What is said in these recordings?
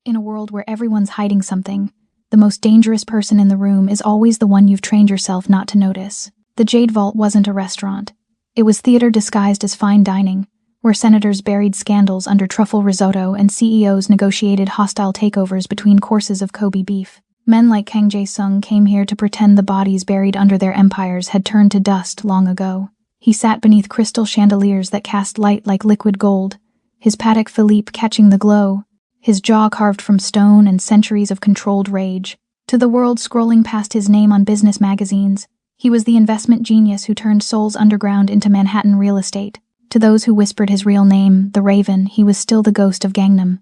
In a world where everyone's hiding something, the most dangerous person in the room is always the one you've trained yourself not to notice. The Jade Vault wasn't a restaurant. It was theater disguised as fine dining, where senators buried scandals under truffle risotto and CEOs negotiated hostile takeovers between courses of Kobe beef. Men like Kang Jae-sung came here to pretend the bodies buried under their empires had turned to dust long ago. He sat beneath crystal chandeliers that cast light like liquid gold, his Patek Philippe catching the glow, his jaw carved from stone and centuries of controlled rage. To the world scrolling past his name on business magazines, he was the investment genius who turned Seoul's underground into Manhattan real estate. To those who whispered his real name, the Raven, he was still the ghost of Gangnam.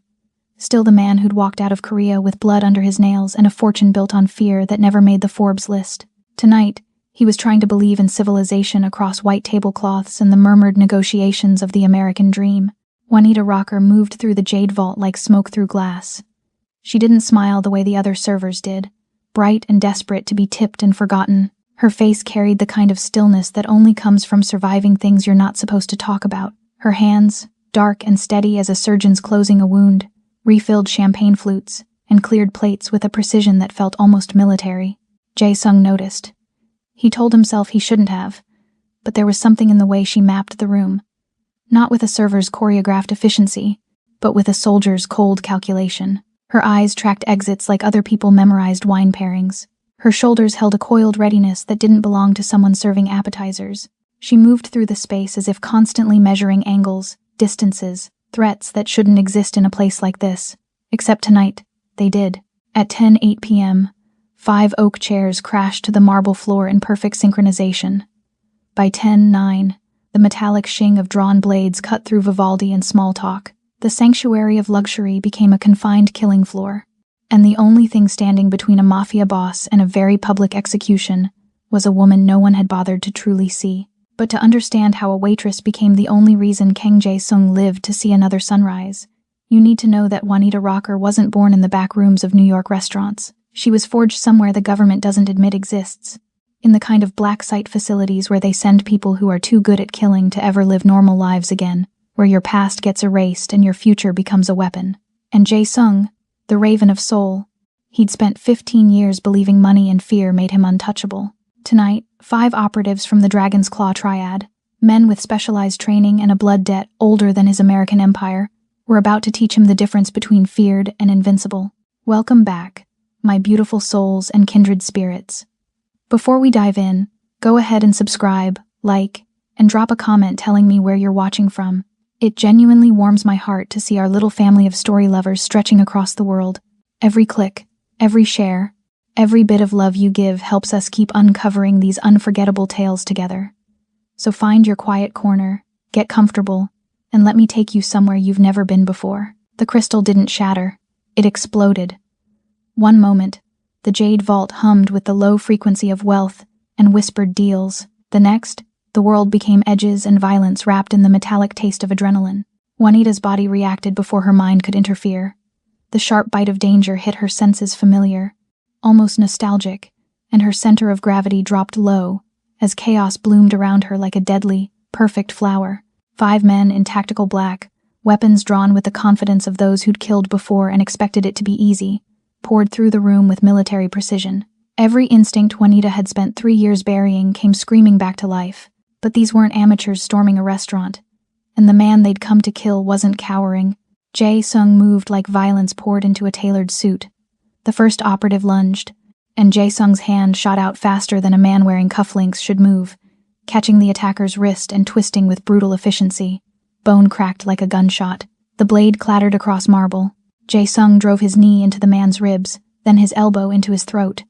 Still the man who'd walked out of Korea with blood under his nails and a fortune built on fear that never made the Forbes list. Tonight, he was trying to believe in civilization across white tablecloths and the murmured negotiations of the American dream. Juanita Rocker moved through the Jade Vault like smoke through glass. She didn't smile the way the other servers did, bright and desperate to be tipped and forgotten. Her face carried the kind of stillness that only comes from surviving things you're not supposed to talk about. Her hands, dark and steady as a surgeon's closing a wound, refilled champagne flutes and cleared plates with a precision that felt almost military. Jae-sung noticed. He told himself he shouldn't have, but there was something in the way she mapped the room. Not with a server's choreographed efficiency, but with a soldier's cold calculation. Her eyes tracked exits like other people memorized wine pairings. Her shoulders held a coiled readiness that didn't belong to someone serving appetizers. She moved through the space as if constantly measuring angles, distances, threats that shouldn't exist in a place like this. Except tonight, they did. At 10:08 p.m., 5 oak chairs crashed to the marble floor in perfect synchronization. By 10:09, the metallic shing of drawn blades cut through Vivaldi and small talk. The sanctuary of luxury became a confined killing floor, and the only thing standing between a mafia boss and a very public execution was a woman no one had bothered to truly see. But to understand how a waitress became the only reason Kang Jae-sung lived to see another sunrise, you need to know that Juanita Rocker wasn't born in the back rooms of New York restaurants. She was forged somewhere the government doesn't admit exists, in the kind of black site facilities where they send people who are too good at killing to ever live normal lives again, where your past gets erased and your future becomes a weapon. And Jae-sung, the Raven of Seoul, he'd spent 15 years believing money and fear made him untouchable. Tonight, 5 operatives from the Dragon's Claw triad, men with specialized training and a blood debt older than his American empire, were about to teach him the difference between feared and invincible. Welcome back, my beautiful souls and kindred spirits. Before we dive in, go ahead and subscribe, like, and drop a comment telling me where you're watching from. It genuinely warms my heart to see our little family of story lovers stretching across the world. Every click, every share, every bit of love you give helps us keep uncovering these unforgettable tales together. So find your quiet corner, get comfortable, and let me take you somewhere you've never been before. The crystal didn't shatter, it exploded. One moment, the Jade Vault hummed with the low frequency of wealth and whispered deals. The next, the world became edges and violence wrapped in the metallic taste of adrenaline. Juanita's body reacted before her mind could interfere. The sharp bite of danger hit her senses familiar, almost nostalgic, and her center of gravity dropped low as chaos bloomed around her like a deadly, perfect flower. 5 men in tactical black, weapons drawn with the confidence of those who'd killed before and expected it to be easy, poured through the room with military precision. Every instinct Juanita had spent 3 years burying came screaming back to life. But these weren't amateurs storming a restaurant, and the man they'd come to kill wasn't cowering. Jae-sung moved like violence poured into a tailored suit. The first operative lunged, and Jae-sung's hand shot out faster than a man wearing cufflinks should move, catching the attacker's wrist and twisting with brutal efficiency. Bone cracked like a gunshot. The blade clattered across marble. Jae-sung drove his knee into the man's ribs, then his elbow into his throat.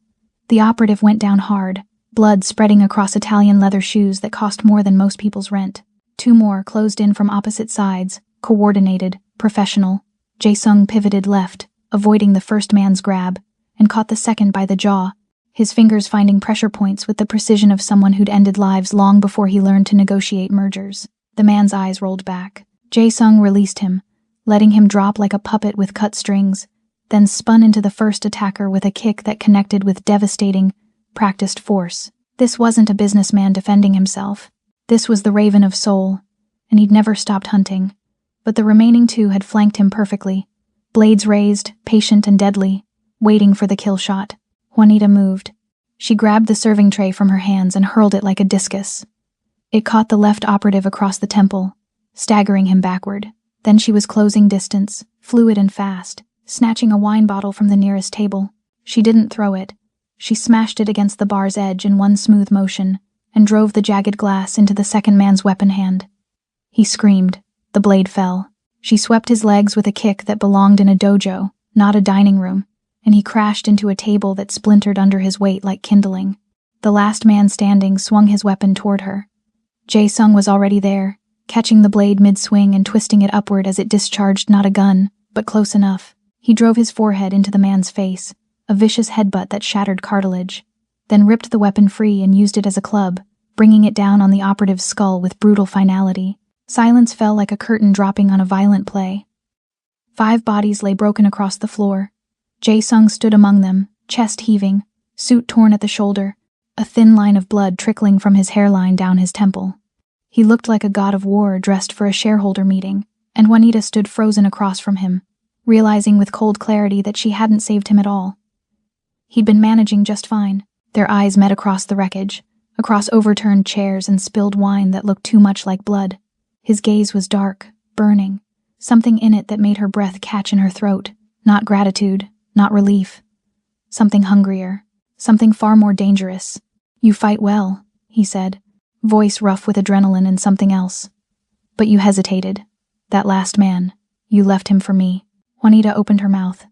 The operative went down hard, blood spreading across Italian leather shoes that cost more than most people's rent. 2 more closed in from opposite sides, coordinated, professional. Jae-sung pivoted left, avoiding the first man's grab, and caught the second by the jaw, his fingers finding pressure points with the precision of someone who'd ended lives long before he learned to negotiate mergers. The man's eyes rolled back. Jae-sung released him, letting him drop like a puppet with cut strings, then spun into the first attacker with a kick that connected with devastating, practiced force. This wasn't a businessman defending himself. This was the Raven of Seoul, and he'd never stopped hunting. But the remaining 2 had flanked him perfectly, blades raised, patient and deadly, waiting for the kill shot. Juanita moved. She grabbed the serving tray from her hands and hurled it like a discus. It caught the left operative across the temple, staggering him backward. Then she was closing distance, fluid and fast, snatching a wine bottle from the nearest table. She didn't throw it. She smashed it against the bar's edge in one smooth motion and drove the jagged glass into the second man's weapon hand. He screamed. The blade fell. She swept his legs with a kick that belonged in a dojo, not a dining room, and he crashed into a table that splintered under his weight like kindling. The last man standing swung his weapon toward her. Jae-sung was already there, catching the blade mid-swing and twisting it upward as it discharged not a gun, but close enough. He drove his forehead into the man's face, a vicious headbutt that shattered cartilage, then ripped the weapon free and used it as a club, bringing it down on the operative's skull with brutal finality. Silence fell like a curtain dropping on a violent play. 5 bodies lay broken across the floor. Jae-sung stood among them, chest heaving, suit torn at the shoulder, a thin line of blood trickling from his hairline down his temple. He looked like a god of war dressed for a shareholder meeting, and Juanita stood frozen across from him, realizing with cold clarity that she hadn't saved him at all. He'd been managing just fine. Their eyes met across the wreckage, across overturned chairs and spilled wine that looked too much like blood. His gaze was dark, burning, something in it that made her breath catch in her throat. Not gratitude, not relief. Something hungrier, something far more dangerous. "You fight well," he said, voice rough with adrenaline and something else. "But you hesitated. That last man, you left him for me." Juanita opened her mouth,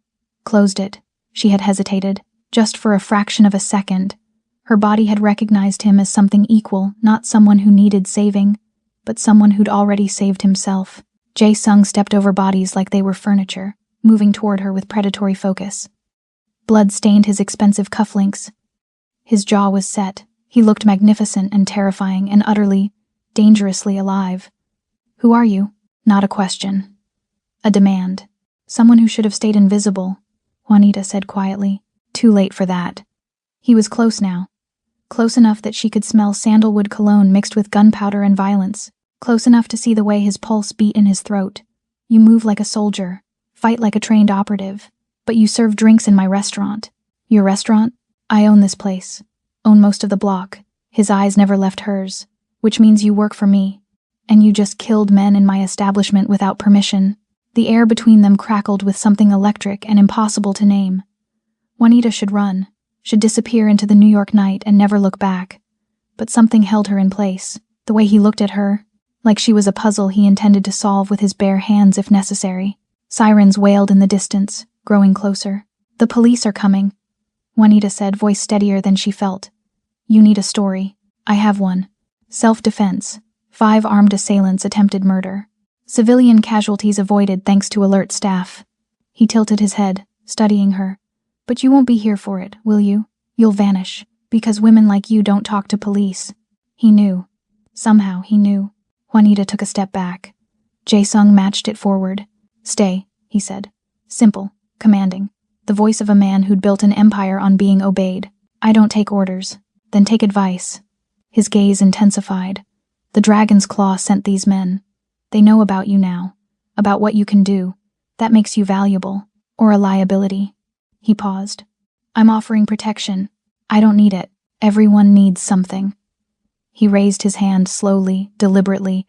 closed it. She had hesitated, just for a fraction of a second. Her body had recognized him as something equal, not someone who needed saving, but someone who'd already saved himself. Jae-sung stepped over bodies like they were furniture, moving toward her with predatory focus. Blood stained his expensive cufflinks. His jaw was set. He looked magnificent and terrifying and utterly, dangerously alive. "Who are you?" Not a question. A demand. "Someone who should have stayed invisible," Juanita said quietly. Too late for that. He was close now. Close enough that she could smell sandalwood cologne mixed with gunpowder and violence. Close enough to see the way his pulse beat in his throat. "You move like a soldier, fight like a trained operative, but you serve drinks in my restaurant." "Your restaurant? I own this place. Own most of the block." His eyes never left hers. "Which means you work for me. And you just killed men in my establishment without permission." The air between them crackled with something electric and impossible to name. Juanita should run, should disappear into the New York night and never look back. But something held her in place, the way he looked at her, like she was a puzzle he intended to solve with his bare hands if necessary. Sirens wailed in the distance, growing closer. "The police are coming," Juanita said, voice steadier than she felt. "You need a story. I have one. Self-defense. 5 armed assailants attempted murder. Civilian casualties avoided thanks to alert staff." He tilted his head, studying her. "But you won't be here for it, will you? You'll vanish, because women like you don't talk to police." He knew. Somehow he knew. Juanita took a step back. Jae-sung matched it forward. "Stay," he said. Simple, commanding. The voice of a man who'd built an empire on being obeyed. "I don't take orders. Then take advice." His gaze intensified. "The dragon's claw sent these men. They know about you now, about what you can do. That makes you valuable, or a liability." He paused. "I'm offering protection. I don't need it. Everyone needs something." He raised his hand slowly, deliberately,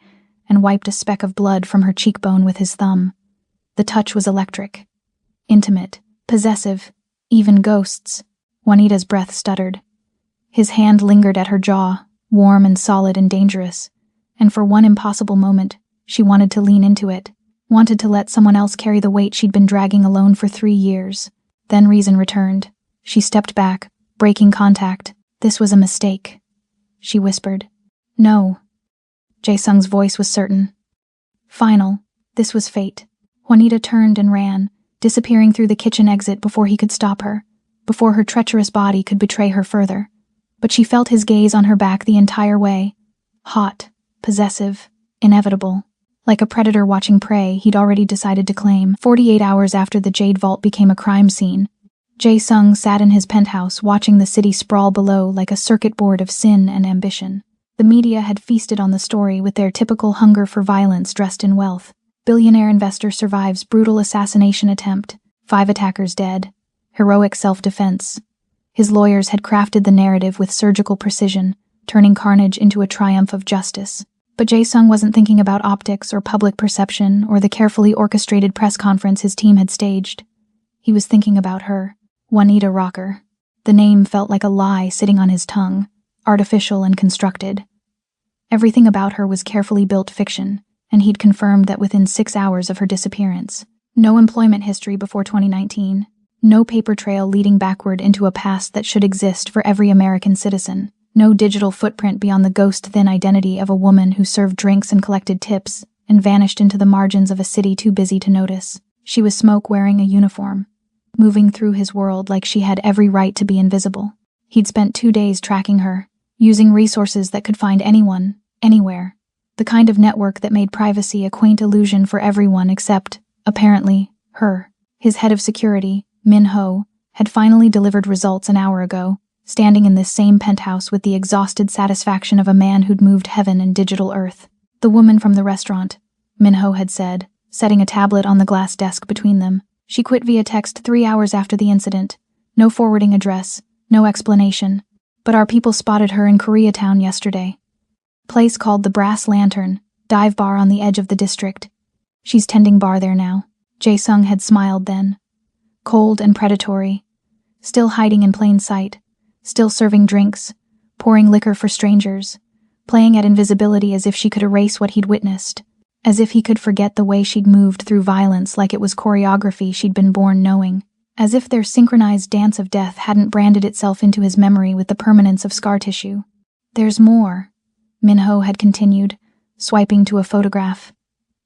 and wiped a speck of blood from her cheekbone with his thumb. The touch was electric. Intimate, possessive, even ghosts. Juanita's breath stuttered. His hand lingered at her jaw, warm and solid and dangerous, and for one impossible moment, she wanted to lean into it, wanted to let someone else carry the weight she'd been dragging alone for 3 years. Then reason returned. She stepped back, breaking contact. "This was a mistake," she whispered. "No." Jae-sung's voice was certain. Final. This was fate. Juanita turned and ran, disappearing through the kitchen exit before he could stop her, before her treacherous body could betray her further. But she felt his gaze on her back the entire way. Hot, possessive, inevitable. Like a predator watching prey he'd already decided to claim. 48 hours after the Jade Vault became a crime scene, Jae-sung sat in his penthouse watching the city sprawl below like a circuit board of sin and ambition. The media had feasted on the story with their typical hunger for violence dressed in wealth. Billionaire investor survives brutal assassination attempt. 5 attackers dead. Heroic self-defense. His lawyers had crafted the narrative with surgical precision, turning carnage into a triumph of justice. But Jae-sung wasn't thinking about optics or public perception or the carefully orchestrated press conference his team had staged. He was thinking about her, Juanita Rocker. The name felt like a lie sitting on his tongue, artificial and constructed. Everything about her was carefully built fiction, and he'd confirmed that within 6 hours of her disappearance. No employment history before 2019. No paper trail leading backward into a past that should exist for every American citizen. No digital footprint beyond the ghost-thin identity of a woman who served drinks and collected tips and vanished into the margins of a city too busy to notice. She was smoke wearing a uniform, moving through his world like she had every right to be invisible. He'd spent 2 days tracking her, using resources that could find anyone, anywhere. The kind of network that made privacy a quaint illusion for everyone except, apparently, her. His head of security, Min Ho, had finally delivered results an hour ago, standing in this same penthouse with the exhausted satisfaction of a man who'd moved heaven and digital earth. The woman from the restaurant, Min Ho had said, setting a tablet on the glass desk between them. She quit via text 3 hours after the incident. No forwarding address, no explanation. But our people spotted her in Koreatown yesterday. Place called the Brass Lantern, dive bar on the edge of the district. She's tending bar there now. Jae-sung had smiled then. Cold and predatory. Still hiding in plain sight. Still serving drinks. Pouring liquor for strangers. Playing at invisibility as if she could erase what he'd witnessed. As if he could forget the way she'd moved through violence like it was choreography she'd been born knowing. As if their synchronized dance of death hadn't branded itself into his memory with the permanence of scar tissue. There's more, Min Ho had continued, swiping to a photograph.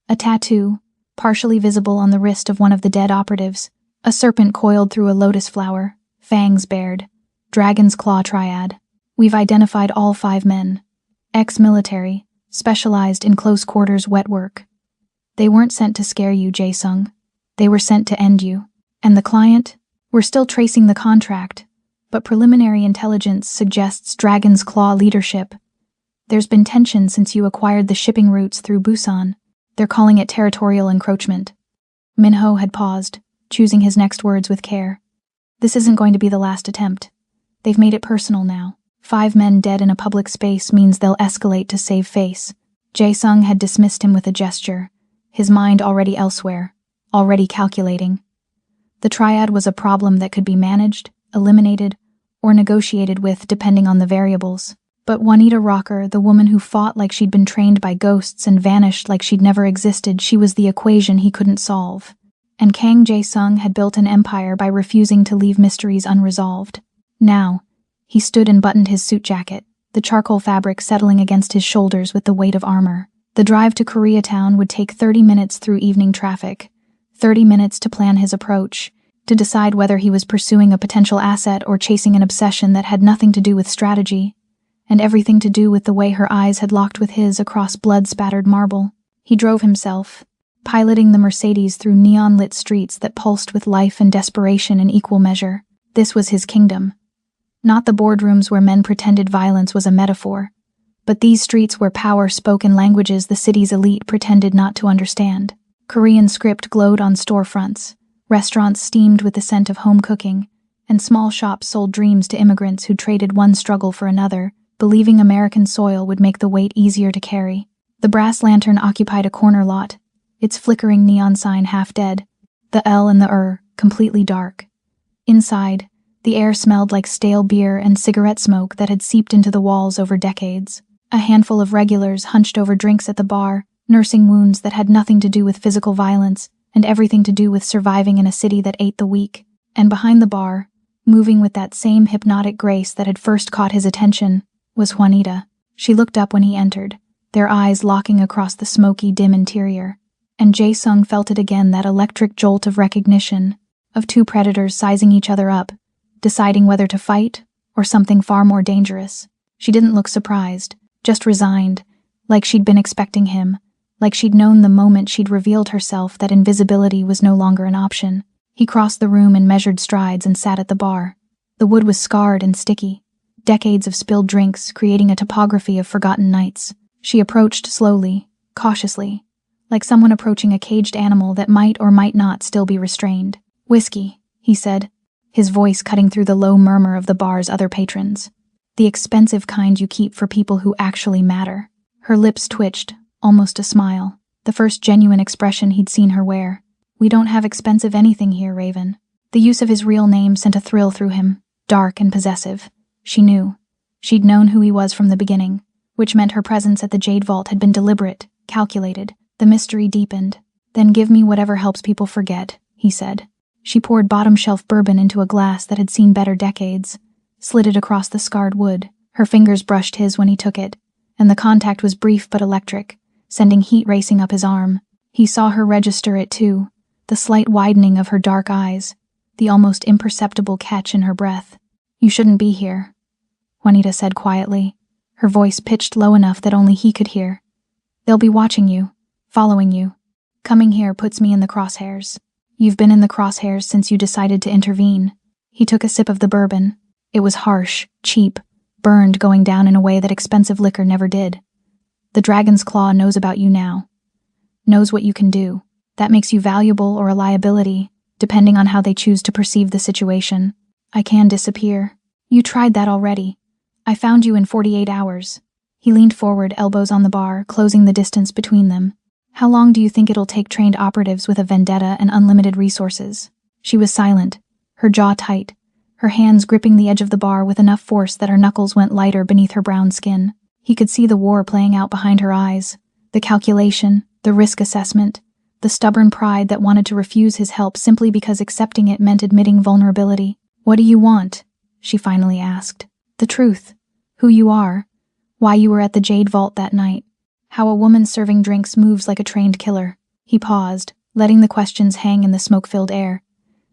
A tattoo, partially visible on the wrist of one of the dead operatives. A serpent coiled through a lotus flower, fangs bared. Dragon's Claw Triad. We've identified all 5 men. Ex-military, specialized in close-quarters wet work. They weren't sent to scare you, Jae-sung. They were sent to end you. And the client? We're still tracing the contract, but preliminary intelligence suggests Dragon's Claw leadership. There's been tension since you acquired the shipping routes through Busan. They're calling it territorial encroachment. Min Ho had paused, choosing his next words with care. This isn't going to be the last attempt. They've made it personal now. 5 men dead in a public space means they'll escalate to save face. Jae-sung had dismissed him with a gesture, his mind already elsewhere, already calculating. The triad was a problem that could be managed, eliminated, or negotiated with depending on the variables. But Juanita Rocker, the woman who fought like she'd been trained by ghosts and vanished like she'd never existed, she was the equation he couldn't solve. And Kang Jae-sung had built an empire by refusing to leave mysteries unresolved. Now, he stood and buttoned his suit jacket, the charcoal fabric settling against his shoulders with the weight of armor. The drive to Koreatown would take 30 minutes through evening traffic, 30 minutes to plan his approach, to decide whether he was pursuing a potential asset or chasing an obsession that had nothing to do with strategy, and everything to do with the way her eyes had locked with his across blood-spattered marble. He drove himself, piloting the Mercedes through neon-lit streets that pulsed with life and desperation in equal measure. This was his kingdom. Not the boardrooms where men pretended violence was a metaphor, but these streets where power spoke in languages the city's elite pretended not to understand. Korean script glowed on storefronts, restaurants steamed with the scent of home cooking, and small shops sold dreams to immigrants who traded one struggle for another, believing American soil would make the weight easier to carry. The Brass Lantern occupied a corner lot, its flickering neon sign half dead, the L and the completely dark. Inside, the air smelled like stale beer and cigarette smoke that had seeped into the walls over decades. A handful of regulars hunched over drinks at the bar, nursing wounds that had nothing to do with physical violence and everything to do with surviving in a city that ate the weak. And behind the bar, moving with that same hypnotic grace that had first caught his attention, was Juanita. She looked up when he entered, their eyes locking across the smoky, dim interior. And Jae-sung felt it again, that electric jolt of recognition, of 2 predators sizing each other up, deciding whether to fight or something far more dangerous. She didn't look surprised, just resigned, like she'd been expecting him, like she'd known the moment she'd revealed herself that invisibility was no longer an option. He crossed the room in measured strides and sat at the bar. The wood was scarred and sticky, decades of spilled drinks creating a topography of forgotten nights. She approached slowly, cautiously, like someone approaching a caged animal that might or might not still be restrained. "Whiskey," he said, his voice cutting through the low murmur of the bar's other patrons. "The expensive kind you keep for people who actually matter." Her lips twitched, almost a smile, the first genuine expression he'd seen her wear. "We don't have expensive anything here, Raven." The use of his real name sent a thrill through him, dark and possessive. She knew. She'd known who he was from the beginning, which meant her presence at the Jade Vault had been deliberate, calculated. The mystery deepened. "Then give me whatever helps people forget," he said. She poured bottom-shelf bourbon into a glass that had seen better decades, slid it across the scarred wood. Her fingers brushed his when he took it, and the contact was brief but electric, sending heat racing up his arm. He saw her register it too, the slight widening of her dark eyes, the almost imperceptible catch in her breath. "You shouldn't be here," Juanita said quietly, her voice pitched low enough that only he could hear. "They'll be watching you, following you. Coming here puts me in the crosshairs. You've been in the crosshairs since you decided to intervene." He took a sip of the bourbon. It was harsh, cheap, burned, going down in a way that expensive liquor never did. "The Dragon's Claw knows about you now. Knows what you can do. That makes you valuable or a liability, depending on how they choose to perceive the situation. I can disappear. You tried that already. I found you in 48 hours. He leaned forward, elbows on the bar, closing the distance between them. "How long do you think it'll take trained operatives with a vendetta and unlimited resources?" She was silent, her jaw tight, her hands gripping the edge of the bar with enough force that her knuckles went lighter beneath her brown skin. He could see the war playing out behind her eyes, the calculation, the risk assessment, the stubborn pride that wanted to refuse his help simply because accepting it meant admitting vulnerability. "What do you want?" she finally asked. "The truth. Who you are. Why you were at the Jade Vault that night. How a woman serving drinks moves like a trained killer." He paused, letting the questions hang in the smoke-filled air.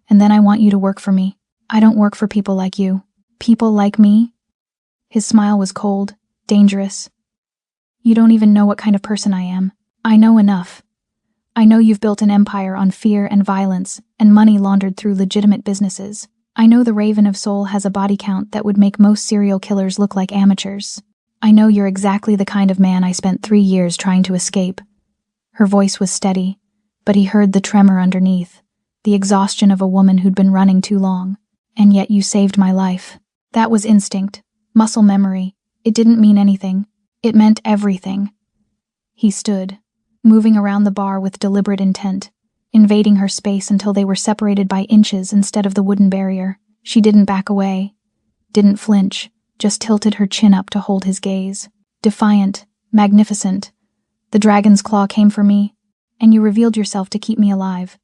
"And then I want you to work for me. I don't work for people like you." "People like me?" His smile was cold, dangerous. "You don't even know what kind of person I am. I know enough. I know you've built an empire on fear and violence, and money laundered through legitimate businesses. I know the Raven of Soul has a body count that would make most serial killers look like amateurs. I know you're exactly the kind of man I spent 3 years trying to escape." Her voice was steady, but he heard the tremor underneath, the exhaustion of a woman who'd been running too long. "And yet you saved my life." That was instinct, muscle memory. It didn't mean anything. It meant everything. He stood, moving around the bar with deliberate intent, invading her space until they were separated by inches instead of the wooden barrier. She didn't back away, didn't flinch, just tilted her chin up to hold his gaze. Defiant, magnificent. "The Dragon's Claw came for me, and you revealed yourself to keep me alive.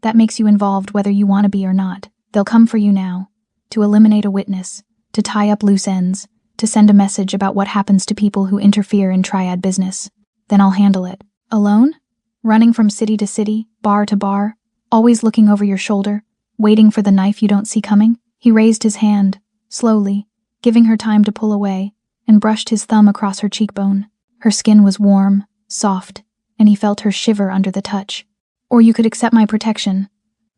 That makes you involved whether you want to be or not. They'll come for you now, to eliminate a witness, to tie up loose ends, to send a message about what happens to people who interfere in triad business. Then I'll handle it. Alone? Running from city to city, bar to bar, always looking over your shoulder, waiting for the knife you don't see coming?" He raised his hand, slowly, giving her time to pull away, and brushed his thumb across her cheekbone. Her skin was warm, soft, and he felt her shiver under the touch. "Or you could accept my protection,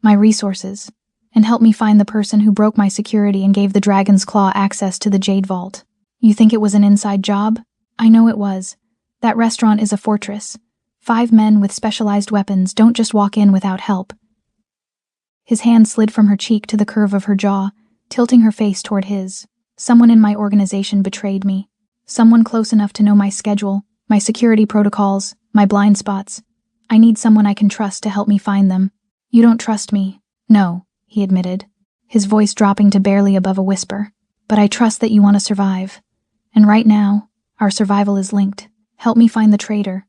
my resources, and help me find the person who broke my security and gave the Dragon's Claw access to the Jade Vault. You think it was an inside job? I know it was. That restaurant is a fortress. 5 men with specialized weapons don't just walk in without help." His hand slid from her cheek to the curve of her jaw, tilting her face toward his. "Someone in my organization betrayed me. Someone close enough to know my schedule, my security protocols, my blind spots. I need someone I can trust to help me find them." "You don't trust me." "No," he admitted, his voice dropping to barely above a whisper. "But I trust that you want to survive. And right now, our survival is linked. Help me find the traitor.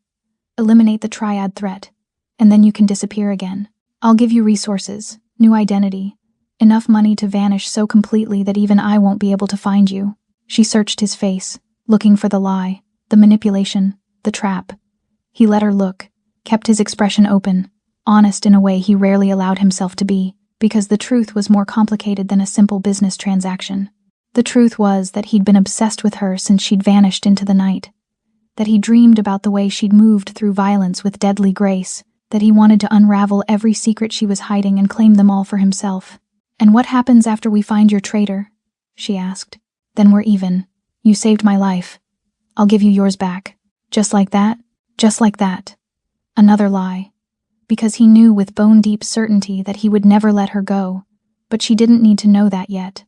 Eliminate the triad threat. And then you can disappear again. I'll give you resources, new identity, enough money to vanish so completely that even I won't be able to find you." She searched his face, looking for the lie, the manipulation, the trap. He let her look, kept his expression open, honest in a way he rarely allowed himself to be, because the truth was more complicated than a simple business transaction. The truth was that he'd been obsessed with her since she'd vanished into the night, that he dreamed about the way she'd moved through violence with deadly grace, that he wanted to unravel every secret she was hiding and claim them all for himself. "And what happens after we find your traitor?" she asked. "Then we're even. You saved my life. I'll give you yours back." "Just like that? Just like that." Another lie. Because he knew with bone-deep certainty that he would never let her go, but she didn't need to know that yet.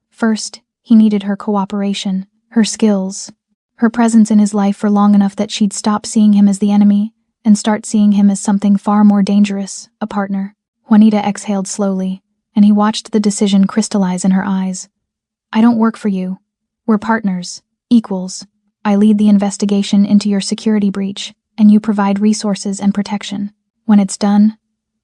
First, he needed her cooperation, her skills, her presence in his life for long enough that she'd stop seeing him as the enemy and start seeing him as something far more dangerous, a partner. Juanita exhaled slowly, and he watched the decision crystallize in her eyes. I don't work for you. We're partners, equals. I lead the investigation into your security breach, and you provide resources and protection. When it's done,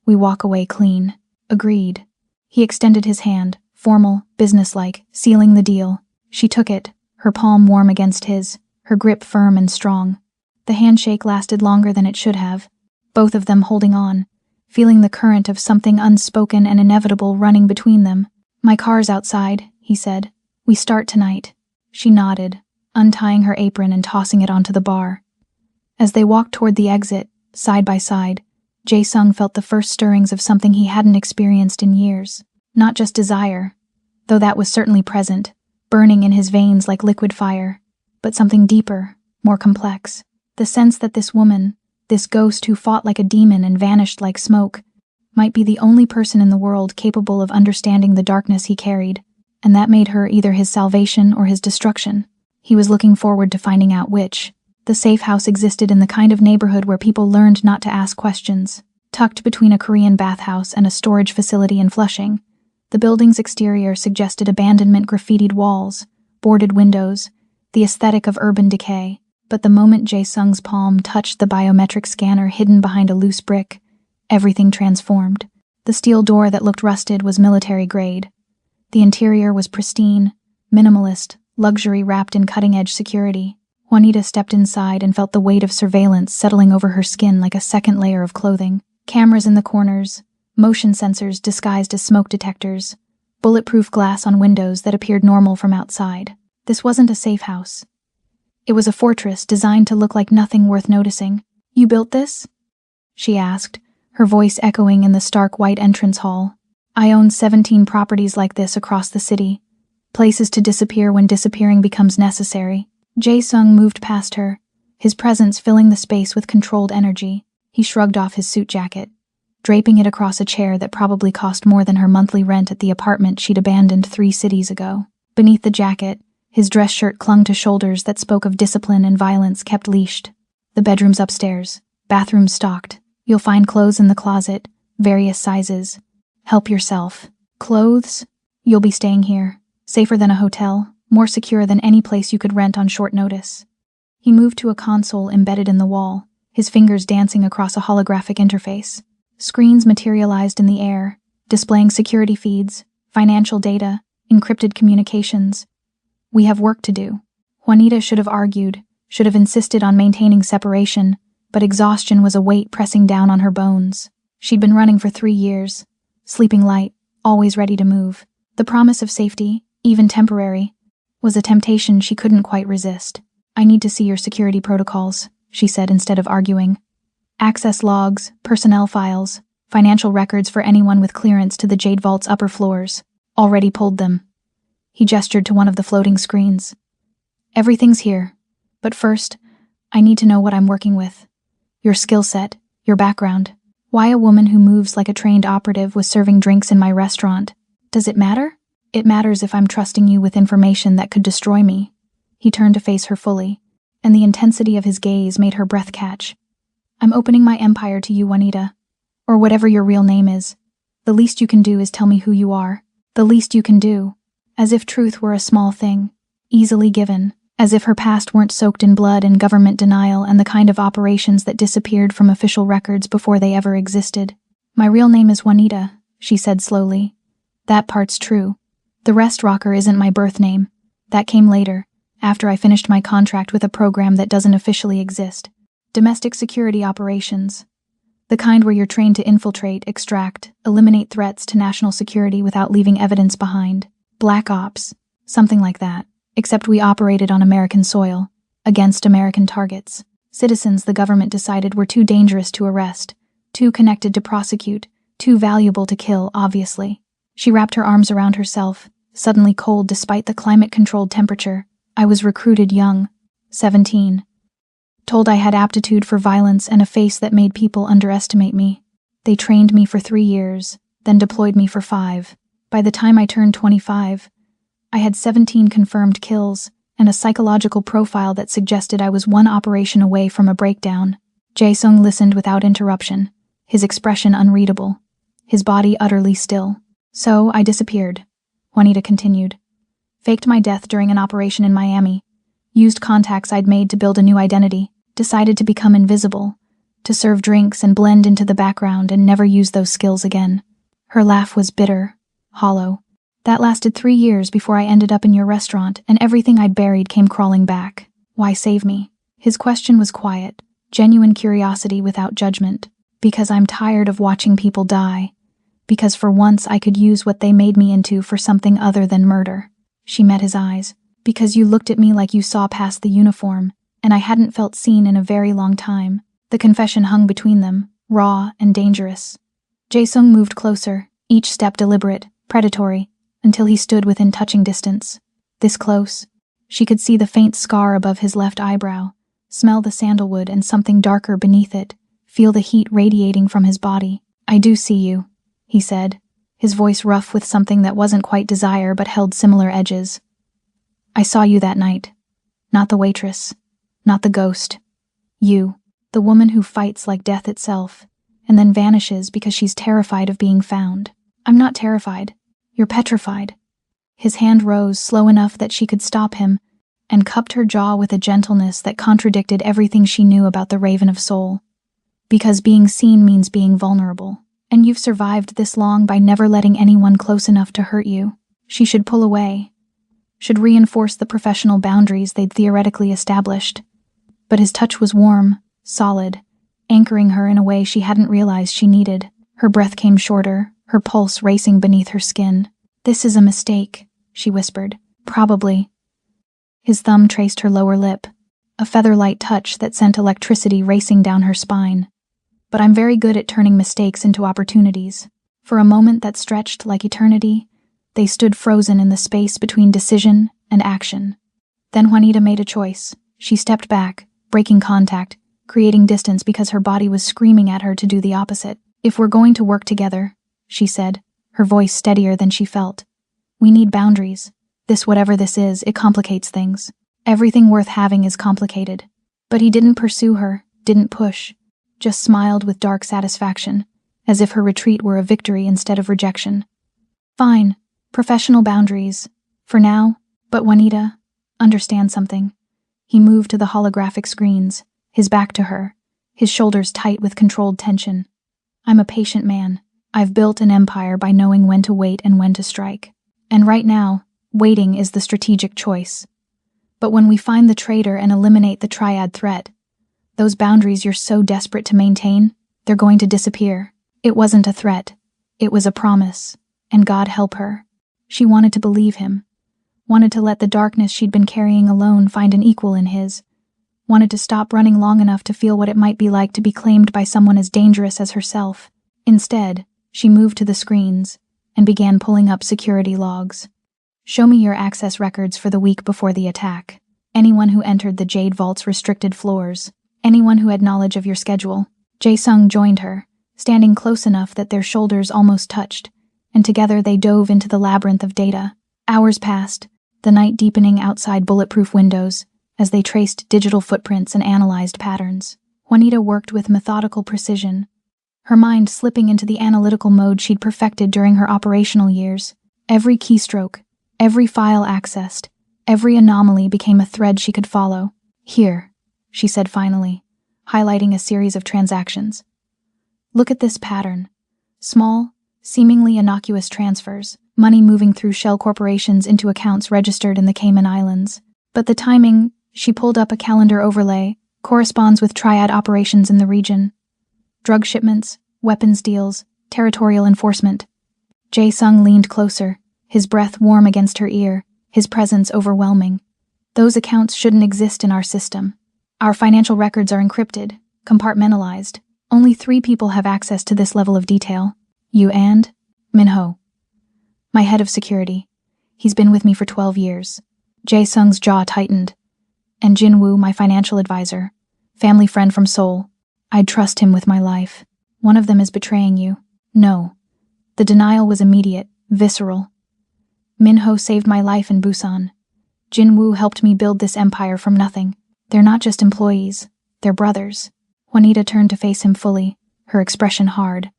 we walk away clean. Agreed. He extended his hand, formal, businesslike, sealing the deal. She took it, her palm warm against his, her grip firm and strong. The handshake lasted longer than it should have, both of them holding on, feeling the current of something unspoken and inevitable running between them. My car's outside, he said. We start tonight. She nodded, untying her apron and tossing it onto the bar. As they walked toward the exit, side by side, Jae-sung felt the first stirrings of something he hadn't experienced in years. Not just desire, though that was certainly present, burning in his veins like liquid fire, but something deeper, more complex. The sense that this woman, this ghost who fought like a demon and vanished like smoke, might be the only person in the world capable of understanding the darkness he carried, and that made her either his salvation or his destruction. He was looking forward to finding out which. The safe house existed in the kind of neighborhood where people learned not to ask questions. Tucked between a Korean bathhouse and a storage facility in Flushing, the building's exterior suggested abandonment, graffitied walls, boarded windows, the aesthetic of urban decay. But the moment Jae-sung's palm touched the biometric scanner hidden behind a loose brick, everything transformed. The steel door that looked rusted was military grade. The interior was pristine, minimalist, luxury wrapped in cutting-edge security. Juanita stepped inside and felt the weight of surveillance settling over her skin like a second layer of clothing. Cameras in the corners, motion sensors disguised as smoke detectors, bulletproof glass on windows that appeared normal from outside. This wasn't a safe house. It was a fortress designed to look like nothing worth noticing. You built this? She asked, her voice echoing in the stark white entrance hall. I own 17 properties like this across the city. Places to disappear when disappearing becomes necessary. Jae-sung moved past her, his presence filling the space with controlled energy. He shrugged off his suit jacket, draping it across a chair that probably cost more than her monthly rent at the apartment she'd abandoned 3 cities ago. Beneath the jacket, his dress shirt clung to shoulders that spoke of discipline and violence kept leashed. The bedroom's upstairs, bathrooms stocked. You'll find clothes in the closet, various sizes. Help yourself. Clothes? You'll be staying here. Safer than a hotel, more secure than any place you could rent on short notice. He moved to a console embedded in the wall, his fingers dancing across a holographic interface. Screens materialized in the air, displaying security feeds, financial data, encrypted communications. We have work to do. Juanita should have argued, should have insisted on maintaining separation, but exhaustion was a weight pressing down on her bones. She'd been running for 3 years, sleeping light, always ready to move. The promise of safety, even temporary, was a temptation she couldn't quite resist. I need to see your security protocols, she said instead of arguing. Access logs, personnel files, financial records for anyone with clearance to the Jade Vault's upper floors. Already pulled them. He gestured to one of the floating screens. Everything's here. But first, I need to know what I'm working with. Your skill set, your background. Why a woman who moves like a trained operative was serving drinks in my restaurant? Does it matter? It matters if I'm trusting you with information that could destroy me. He turned to face her fully, and the intensity of his gaze made her breath catch. I'm opening my empire to you, Juanita. Or whatever your real name is. The least you can do is tell me who you are. The least you can do. As if truth were a small thing, easily given. As if her past weren't soaked in blood and government denial and the kind of operations that disappeared from official records before they ever existed. My real name is Juanita, she said slowly. That part's true. The rest, Rocker, isn't my birth name. That came later, after I finished my contract with a program that doesn't officially exist. Domestic security operations. The kind where you're trained to infiltrate, extract, eliminate threats to national security without leaving evidence behind. Black Ops. Something like that. Except we operated on American soil, against American targets. Citizens the government decided were too dangerous to arrest, too connected to prosecute, too valuable to kill, obviously. She wrapped her arms around herself, suddenly cold despite the climate-controlled temperature. I was recruited young, 17. told I had aptitude for violence and a face that made people underestimate me. They trained me for 3 years, then deployed me for 5. By the time I turned 25, I had 17 confirmed kills and a psychological profile that suggested I was one operation away from a breakdown. Jae-sung listened without interruption, his expression unreadable, his body utterly still. So I disappeared, Juanita continued. Faked my death during an operation in Miami, used contacts I'd made to build a new identity, decided to become invisible, to serve drinks and blend into the background and never use those skills again. Her laugh was bitter, hollow. That lasted 3 years before I ended up in your restaurant and everything I'd buried came crawling back. Why save me? His question was quiet, genuine curiosity without judgment. Because I'm tired of watching people die. Because for once I could use what they made me into for something other than murder. She met his eyes. Because you looked at me like you saw past the uniform, and I hadn't felt seen in a very long time. The confession hung between them, raw and dangerous. Jae-sung moved closer, each step deliberate, predatory, until he stood within touching distance. This close, she could see the faint scar above his left eyebrow, smell the sandalwood and something darker beneath it, feel the heat radiating from his body. I do see you, he said, his voice rough with something that wasn't quite desire but held similar edges. I saw you that night. Not the waitress, not the ghost. You, the woman who fights like death itself, and then vanishes because she's terrified of being found. I'm not terrified. You're petrified. His hand rose slow enough that she could stop him, and cupped her jaw with a gentleness that contradicted everything she knew about the Raven of Soul. Because being seen means being vulnerable, and you've survived this long by never letting anyone close enough to hurt you. She should pull away, should reinforce the professional boundaries they'd theoretically established. But his touch was warm, solid, anchoring her in a way she hadn't realized she needed. Her breath came shorter, her pulse racing beneath her skin. This is a mistake, she whispered. Probably. His thumb traced her lower lip, a feather-light touch that sent electricity racing down her spine. But I'm very good at turning mistakes into opportunities. For a moment that stretched like eternity, they stood frozen in the space between decision and action. Then Juanita made a choice. She stepped back, breaking contact, creating distance because her body was screaming at her to do the opposite. If we're going to work together, she said, her voice steadier than she felt, we need boundaries. Whatever this is, it complicates things. Everything worth having is complicated. But he didn't pursue her, didn't push, just smiled with dark satisfaction, as if her retreat were a victory instead of rejection. Fine, professional boundaries, for now, but Juanita, understand something. He moved to the holographic screens, his back to her, his shoulders tight with controlled tension. I'm a patient man. I've built an empire by knowing when to wait and when to strike. And right now, waiting is the strategic choice. But when we find the traitor and eliminate the triad threat, those boundaries you're so desperate to maintain, they're going to disappear. It wasn't a threat. It was a promise. And God help her. She wanted to believe him. Wanted to let the darkness she'd been carrying alone find an equal in his. Wanted to stop running long enough to feel what it might be like to be claimed by someone as dangerous as herself. Instead, she moved to the screens and began pulling up security logs. Show me your access records for the week before the attack. Anyone who entered the Jade Vault's restricted floors. Anyone who had knowledge of your schedule. Jae-sung joined her, standing close enough that their shoulders almost touched, and together they dove into the labyrinth of data. Hours passed, the night deepening outside bulletproof windows, as they traced digital footprints and analyzed patterns. Juanita worked with methodical precision, her mind slipping into the analytical mode she'd perfected during her operational years. Every keystroke, every file accessed, every anomaly became a thread she could follow. Here, she said finally, highlighting a series of transactions. Look at this pattern. Small, seemingly innocuous transfers, money moving through shell corporations into accounts registered in the Cayman Islands. But the timing, she pulled up a calendar overlay, corresponds with triad operations in the region. Drug shipments, weapons deals, territorial enforcement. Jae-sung leaned closer, his breath warm against her ear, his presence overwhelming. Those accounts shouldn't exist in our system. Our financial records are encrypted, compartmentalized. Only 3 people have access to this level of detail. You and Minho. My head of security. He's been with me for 12 years. Jae-sung's jaw tightened. And Jinwoo, my financial advisor. Family friend from Seoul. I'd trust him with my life. One of them is betraying you. No. The denial was immediate, visceral. Minho saved my life in Busan. Jinwoo helped me build this empire from nothing. They're not just employees, they're brothers. Juanita turned to face him fully, her expression hard.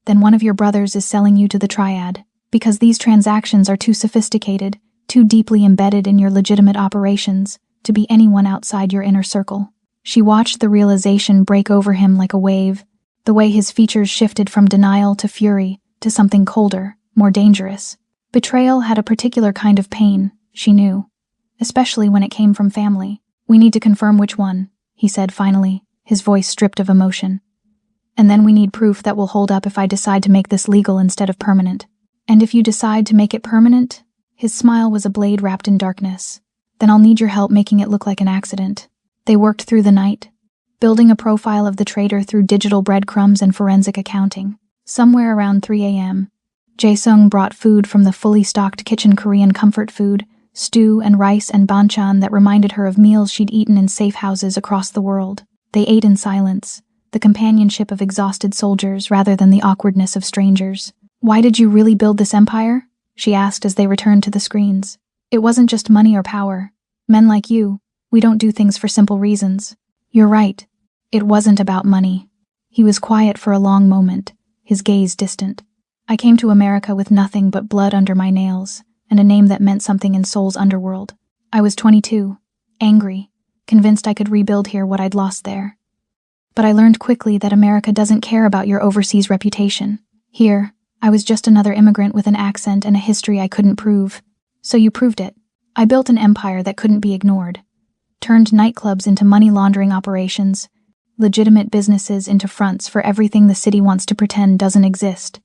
Then one of your brothers is selling you to the Triad, because these transactions are too sophisticated, too deeply embedded in your legitimate operations, to be anyone outside your inner circle. She watched the realization break over him like a wave, the way his features shifted from denial to fury, to something colder, more dangerous. Betrayal had a particular kind of pain, she knew, especially when it came from family. We need to confirm which one, he said finally, his voice stripped of emotion. And then we need proof that will hold up if I decide to make this legal instead of permanent. And if you decide to make it permanent? His smile was a blade wrapped in darkness. Then I'll need your help making it look like an accident. They worked through the night, building a profile of the traitor through digital breadcrumbs and forensic accounting. Somewhere around 3 a.m., Jae-sung brought food from the fully stocked kitchen, Korean comfort food, stew and rice and banchan that reminded her of meals she'd eaten in safe houses across the world. They ate in silence, the companionship of exhausted soldiers rather than the awkwardness of strangers. Why did you really build this empire? She asked as they returned to the screens. It wasn't just money or power. Men like you, we don't do things for simple reasons. You're right. It wasn't about money. He was quiet for a long moment, his gaze distant. I came to America with nothing but blood under my nails, and a name that meant something in Seoul's underworld. I was 22, angry, convinced I could rebuild here what I'd lost there. But I learned quickly that America doesn't care about your overseas reputation. Here, I was just another immigrant with an accent and a history I couldn't prove. So you proved it. I built an empire that couldn't be ignored. Turned nightclubs into money laundering operations, legitimate businesses into fronts for everything the city wants to pretend doesn't exist.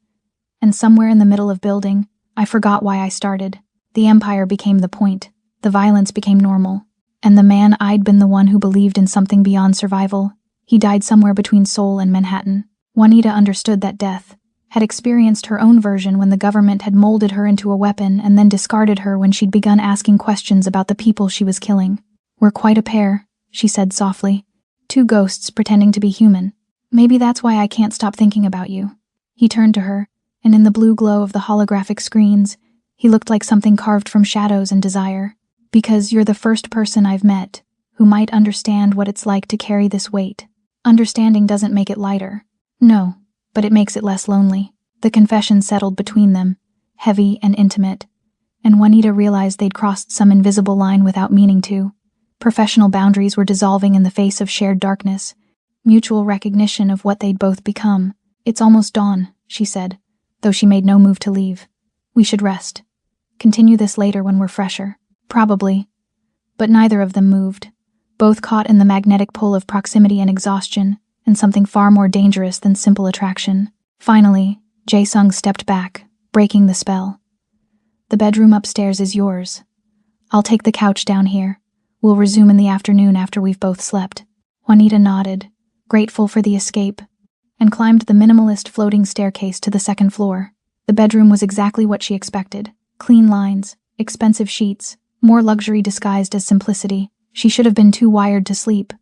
And somewhere in the middle of building, I forgot why I started. The empire became the point, the violence became normal, and the man I'd been the one who believed in something beyond survival. He died somewhere between Seoul and Manhattan. Juanita understood that death, had experienced her own version when the government had molded her into a weapon and then discarded her when she'd begun asking questions about the people she was killing. We're quite a pair, she said softly. Two ghosts pretending to be human. Maybe that's why I can't stop thinking about you. He turned to her, and in the blue glow of the holographic screens, he looked like something carved from shadows and desire. Because you're the first person I've met who might understand what it's like to carry this weight. Understanding doesn't make it lighter. No, but it makes it less lonely. The confession settled between them, heavy and intimate, and Juanita realized they'd crossed some invisible line without meaning to. Professional boundaries were dissolving in the face of shared darkness, mutual recognition of what they'd both become. It's almost dawn, she said, though she made no move to leave. We should rest. Continue this later when we're fresher. Probably. But neither of them moved, both caught in the magnetic pull of proximity and exhaustion, and something far more dangerous than simple attraction. Finally, Jae-sung stepped back, breaking the spell. The bedroom upstairs is yours. I'll take the couch down here. We'll resume in the afternoon after we've both slept. Juanita nodded, grateful for the escape, and climbed the minimalist floating staircase to the second floor. The bedroom was exactly what she expected. Clean lines, expensive sheets, more luxury disguised as simplicity. She should have been too wired to sleep,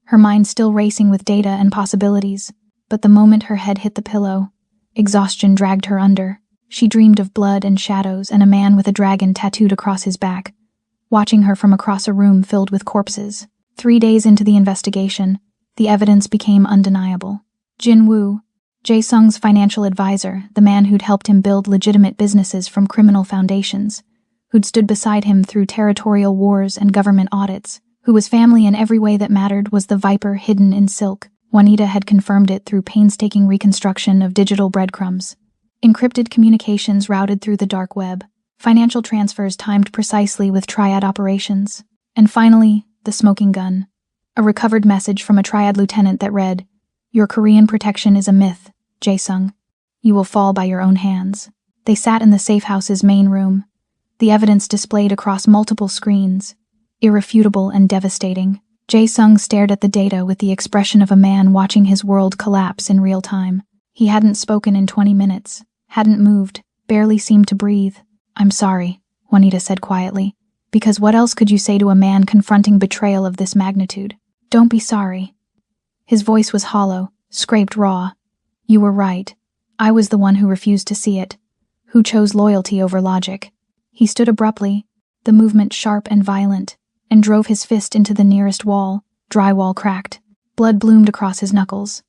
her mind still racing with data and possibilities. But the moment her head hit the pillow, exhaustion dragged her under. She dreamed of blood and shadows and a man with a dragon tattooed across his back, watching her from across a room filled with corpses. 3 days into the investigation, the evidence became undeniable. Jinwoo, Jae-sung's financial advisor, the man who'd helped him build legitimate businesses from criminal foundations, who'd stood beside him through territorial wars and government audits, who was family in every way that mattered, was the viper hidden in silk. Juanita had confirmed it through painstaking reconstruction of digital breadcrumbs. Encrypted communications routed through the dark web, financial transfers timed precisely with Triad operations, and finally, the smoking gun. A recovered message from a Triad lieutenant that read, "Your Korean protection is a myth, Jae-sung. You will fall by your own hands." They sat in the safe house's main room, the evidence displayed across multiple screens, irrefutable and devastating. Jae-sung stared at the data with the expression of a man watching his world collapse in real time. He hadn't spoken in 20 minutes, hadn't moved, barely seemed to breathe. "I'm sorry," Juanita said quietly, "because what else could you say to a man confronting betrayal of this magnitude?" "Don't be sorry," His voice was hollow, scraped raw. You were right. I was the one who refused to see it, who chose loyalty over logic. He stood abruptly, the movement sharp and violent, and drove his fist into the nearest wall. Drywall cracked. Blood bloomed across his knuckles.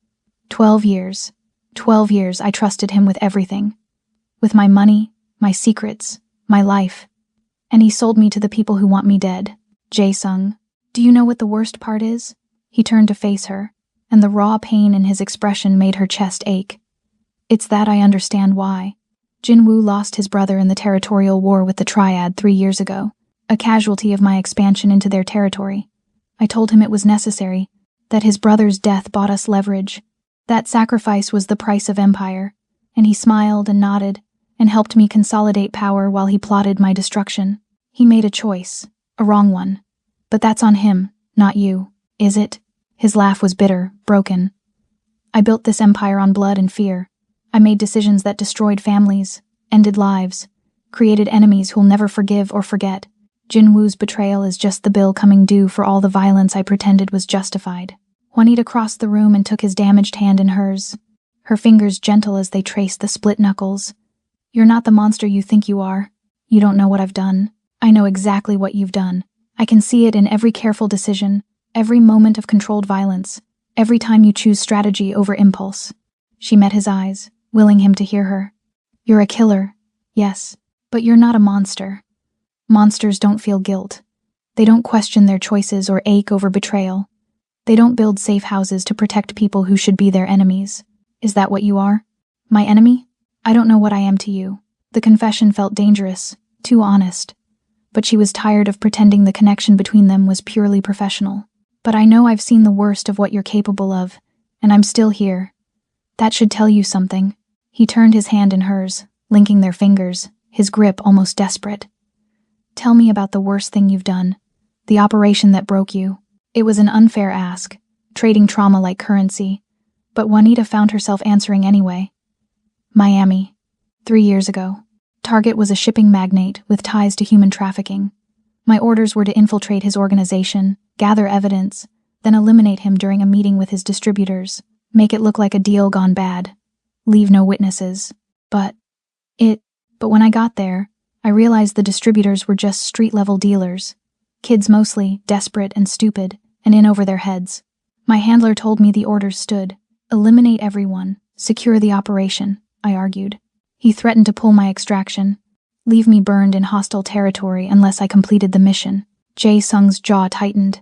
12 years. 12 years I trusted him with everything. With my money, my secrets, my life. And he sold me to the people who want me dead. Jae-sung, do you know what the worst part is? He turned to face her, and the raw pain in his expression made her chest ache. It's that I understand why. Jin-woo lost his brother in the territorial war with the Triad 3 years ago, a casualty of my expansion into their territory. I told him it was necessary, that his brother's death bought us leverage. That sacrifice was the price of empire, and he smiled and nodded, and helped me consolidate power while he plotted my destruction. He made a choice, a wrong one. But that's on him, not you, is it? His laugh was bitter, broken. I built this empire on blood and fear. I made decisions that destroyed families, ended lives, created enemies who'll never forgive or forget. Jin-woo's betrayal is just the bill coming due for all the violence I pretended was justified. Juanita crossed the room and took his damaged hand in hers, her fingers gentle as they traced the split knuckles. You're not the monster you think you are. You don't know what I've done. I know exactly what you've done. I can see it in every careful decision, every moment of controlled violence, every time you choose strategy over impulse. She met his eyes, willing him to hear her. You're a killer, yes, but you're not a monster. Monsters don't feel guilt. They don't question their choices or ache over betrayal. They don't build safe houses to protect people who should be their enemies. Is that what you are? My enemy? I don't know what I am to you. The confession felt dangerous, too honest. But she was tired of pretending the connection between them was purely professional. But I know I've seen the worst of what you're capable of, and I'm still here. That should tell you something. He turned his hand in hers, linking their fingers, his grip almost desperate. Tell me about the worst thing you've done. The operation that broke you. It was an unfair ask, trading trauma like currency. But Juanita found herself answering anyway. Miami. 3 years ago. Target was a shipping magnate with ties to human trafficking. My orders were to infiltrate his organization, gather evidence, then eliminate him during a meeting with his distributors, make it look like a deal gone bad, leave no witnesses. But when I got there, I realized the distributors were just street-level dealers. Kids mostly, desperate and stupid, and in over their heads. My handler told me the orders stood. Eliminate everyone, secure the operation, I argued. He threatened to pull my extraction, leave me burned in hostile territory unless I completed the mission. Jae-sung's jaw tightened.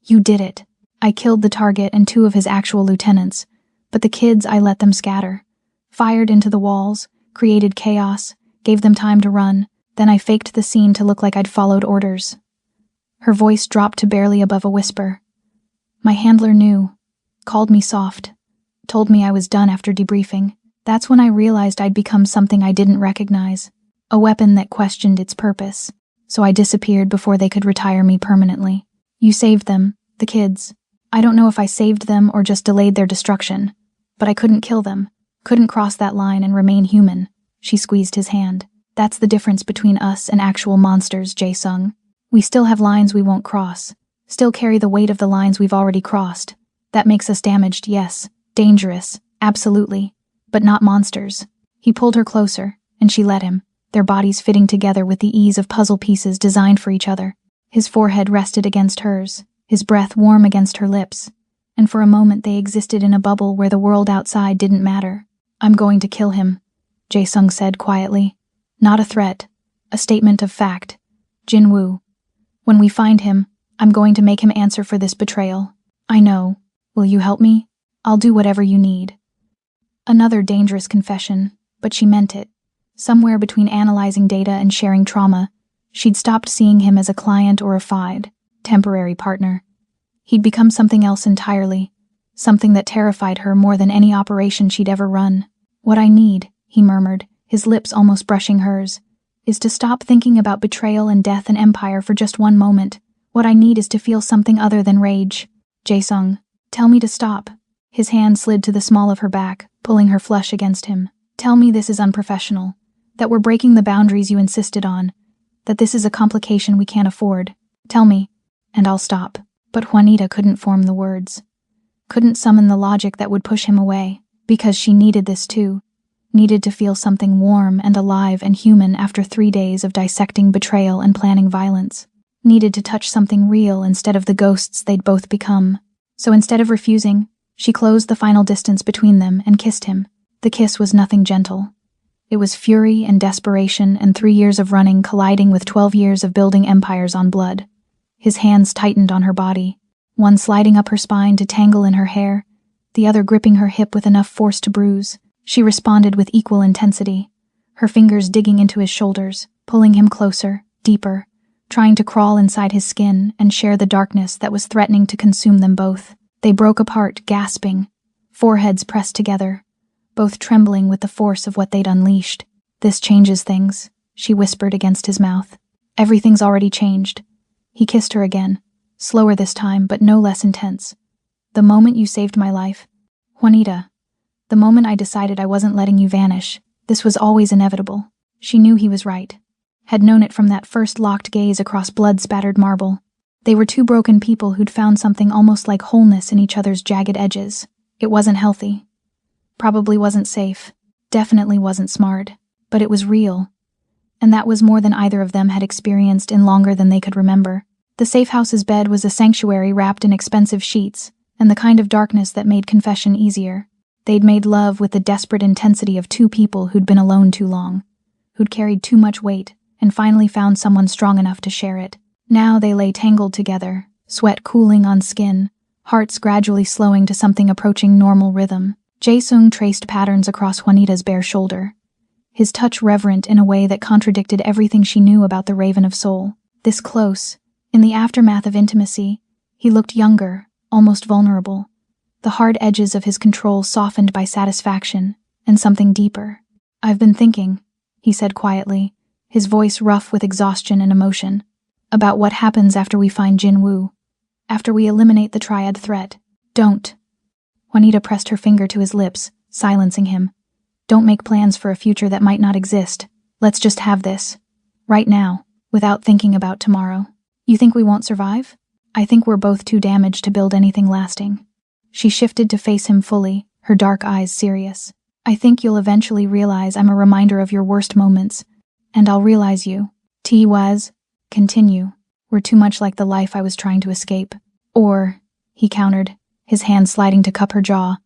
You did it. I killed the target and 2 of his actual lieutenants, but the kids I let them scatter. Fired into the walls, created chaos, gave them time to run, then I faked the scene to look like I'd followed orders. Her voice dropped to barely above a whisper. My handler knew, called me soft, told me I was done after debriefing. That's when I realized I'd become something I didn't recognize, a weapon that questioned its purpose, so I disappeared before they could retire me permanently. You saved them, the kids. I don't know if I saved them or just delayed their destruction, but I couldn't kill them, couldn't cross that line and remain human. She squeezed his hand. That's the difference between us and actual monsters, Jae-sung. We still have lines we won't cross, still carry the weight of the lines we've already crossed. That makes us damaged, yes, dangerous, absolutely, but not monsters. He pulled her closer, and she let him, their bodies fitting together with the ease of puzzle pieces designed for each other. His forehead rested against hers, his breath warm against her lips, and for a moment they existed in a bubble where the world outside didn't matter. I'm going to kill him, Jae-sung said quietly. Not a threat, a statement of fact. Jin-woo. When we find him, I'm going to make him answer for this betrayal. I know. Will you help me? I'll do whatever you need. Another dangerous confession, but she meant it. Somewhere between analyzing data and sharing trauma, she'd stopped seeing him as a client or a temporary partner. He'd become something else entirely, something that terrified her more than any operation she'd ever run. What I need, he murmured, his lips almost brushing hers, is to stop thinking about betrayal and death and empire for just one moment. What I need is to feel something other than rage. Jae-sung, tell me to stop. His hand slid to the small of her back, pulling her flush against him. Tell me this is unprofessional, that we're breaking the boundaries you insisted on, that this is a complication we can't afford. Tell me, and I'll stop. But Juanita couldn't form the words. couldn't summon the logic that would push him away, because she needed this too. Needed to feel something warm and alive and human after 3 days of dissecting betrayal and planning violence. Needed to touch something real instead of the ghosts they'd both become. So instead of refusing, she closed the final distance between them and kissed him. The kiss was nothing gentle. It was fury and desperation and 3 years of running colliding with 12 years of building empires on blood. His hands tightened on her body, one sliding up her spine to tangle in her hair, the other gripping her hip with enough force to bruise. She responded with equal intensity, her fingers digging into his shoulders, pulling him closer, deeper, trying to crawl inside his skin and share the darkness that was threatening to consume them both. They broke apart, gasping, foreheads pressed together, both trembling with the force of what they'd unleashed. "This changes things," she whispered against his mouth. "Everything's already changed." He kissed her again, slower this time, but no less intense. "The moment you saved my life, Juanita. The moment I decided I wasn't letting you vanish, this was always inevitable." She knew he was right. Had known it from that first locked gaze across blood-spattered marble. They were two broken people who'd found something almost like wholeness in each other's jagged edges. It wasn't healthy. Probably wasn't safe. Definitely wasn't smart. But it was real. And that was more than either of them had experienced in longer than they could remember. The safe house's bed was a sanctuary wrapped in expensive sheets, and the kind of darkness that made confession easier. They'd made love with the desperate intensity of two people who'd been alone too long, who'd carried too much weight, and finally found someone strong enough to share it. Now they lay tangled together, sweat cooling on skin, hearts gradually slowing to something approaching normal rhythm. Jae-sung traced patterns across Juanita's bare shoulder, his touch reverent in a way that contradicted everything she knew about the Raven of Soul. This close, in the aftermath of intimacy, he looked younger, almost vulnerable. The hard edges of his control softened by satisfaction and something deeper. "I've been thinking," he said quietly, his voice rough with exhaustion and emotion, "about what happens after we find Jin-woo, after we eliminate the triad threat." "Don't." Juanita pressed her finger to his lips, silencing him. "Don't make plans for a future that might not exist. Let's just have this. Right now, without thinking about tomorrow. You think we won't survive? I think we're both too damaged to build anything lasting." She shifted to face him fully, her dark eyes serious. "I think you'll eventually realize I'm a reminder of your worst moments, and I'll realize you. Continue. We're too much like the life I was trying to escape. Or," he countered, his hand sliding to cup her jaw,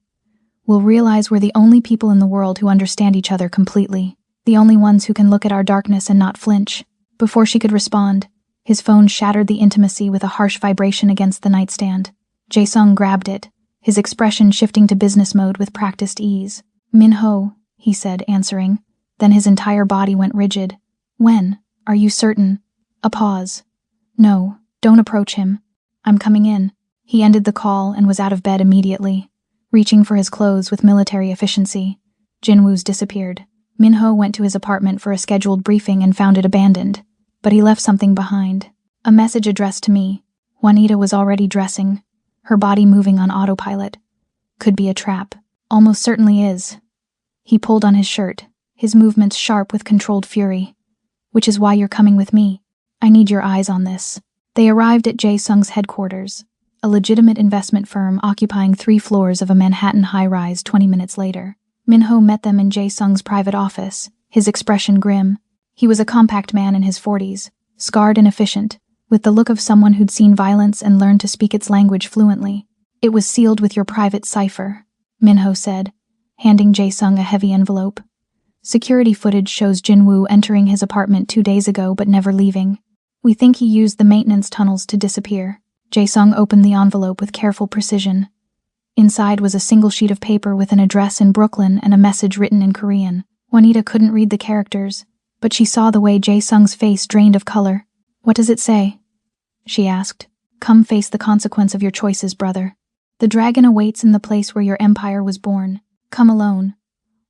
"we'll realize we're the only people in the world who understand each other completely, the only ones who can look at our darkness and not flinch." Before she could respond, his phone shattered the intimacy with a harsh vibration against the nightstand. Jae-sung grabbed it, his expression shifting to business mode with practiced ease. "Min-ho," he said, answering. Then his entire body went rigid. "When? Are you certain?" A pause. "No, don't approach him. I'm coming in." He ended the call and was out of bed immediately, reaching for his clothes with military efficiency. Jin-woo's disappeared. Min-ho went to his apartment for a scheduled briefing and found it abandoned, but he left something behind. A message addressed to me. Juanita was already dressing, her body moving on autopilot. Could be a trap. Almost certainly is. He pulled on his shirt, his movements sharp with controlled fury. "Which is why you're coming with me. I need your eyes on this." They arrived at Jae-sung's headquarters, a legitimate investment firm occupying 3 floors of a Manhattan high-rise 20 minutes later. Min-ho met them in Jae-sung's private office, his expression grim. He was a compact man in his 40s, scarred and efficient, with the look of someone who'd seen violence and learned to speak its language fluently. "It was sealed with your private cipher," Min-ho said, handing Jae-sung a heavy envelope. "Security footage shows Jin-woo entering his apartment 2 days ago but never leaving. We think he used the maintenance tunnels to disappear." Jae-sung opened the envelope with careful precision. Inside was a single sheet of paper with an address in Brooklyn and a message written in Korean. Juanita couldn't read the characters, but she saw the way Jae-sung's face drained of color. "What does it say?" she asked. "Come face the consequence of your choices, brother. The dragon awaits in the place where your empire was born. Come alone,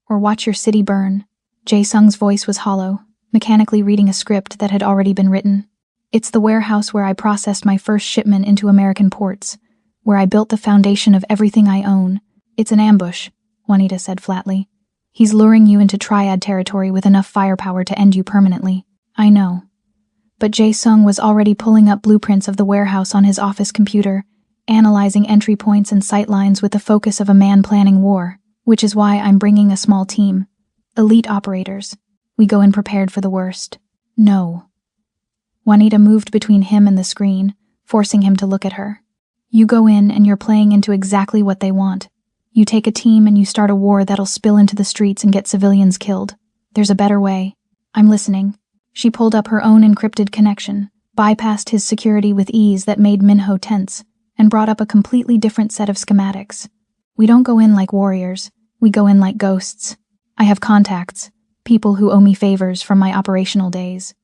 or watch your city burn." Jae-sung's voice was hollow, mechanically reading a script that had already been written. "It's the warehouse where I processed my first shipment into American ports, where I built the foundation of everything I own. It's an ambush," Juanita said flatly. "He's luring you into triad territory with enough firepower to end you permanently." "I know." But Jae-sung was already pulling up blueprints of the warehouse on his office computer, analyzing entry points and sightlines with the focus of a man planning war, which is why I'm bringing a small team. Elite operators. We go in prepared for the worst. No. Juanita moved between him and the screen, forcing him to look at her. You go in and you're playing into exactly what they want. You take a team and you start a war that'll spill into the streets and get civilians killed. There's a better way. I'm listening. She pulled up her own encrypted connection, bypassed his security with ease that made Minho tense, and brought up a completely different set of schematics. We don't go in like warriors. We go in like ghosts. I have contacts, people who owe me favors from my operational days.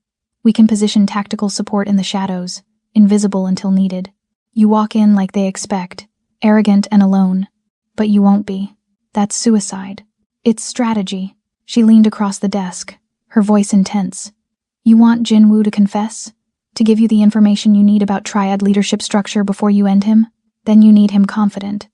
We can position tactical support in the shadows, invisible until needed. You walk in like they expect, arrogant and alone. But you won't be. That's suicide. It's strategy. She leaned across the desk, her voice intense. You want Jinwoo to confess? To give you the information you need about Triad leadership structure before you end him? Then you need him confident.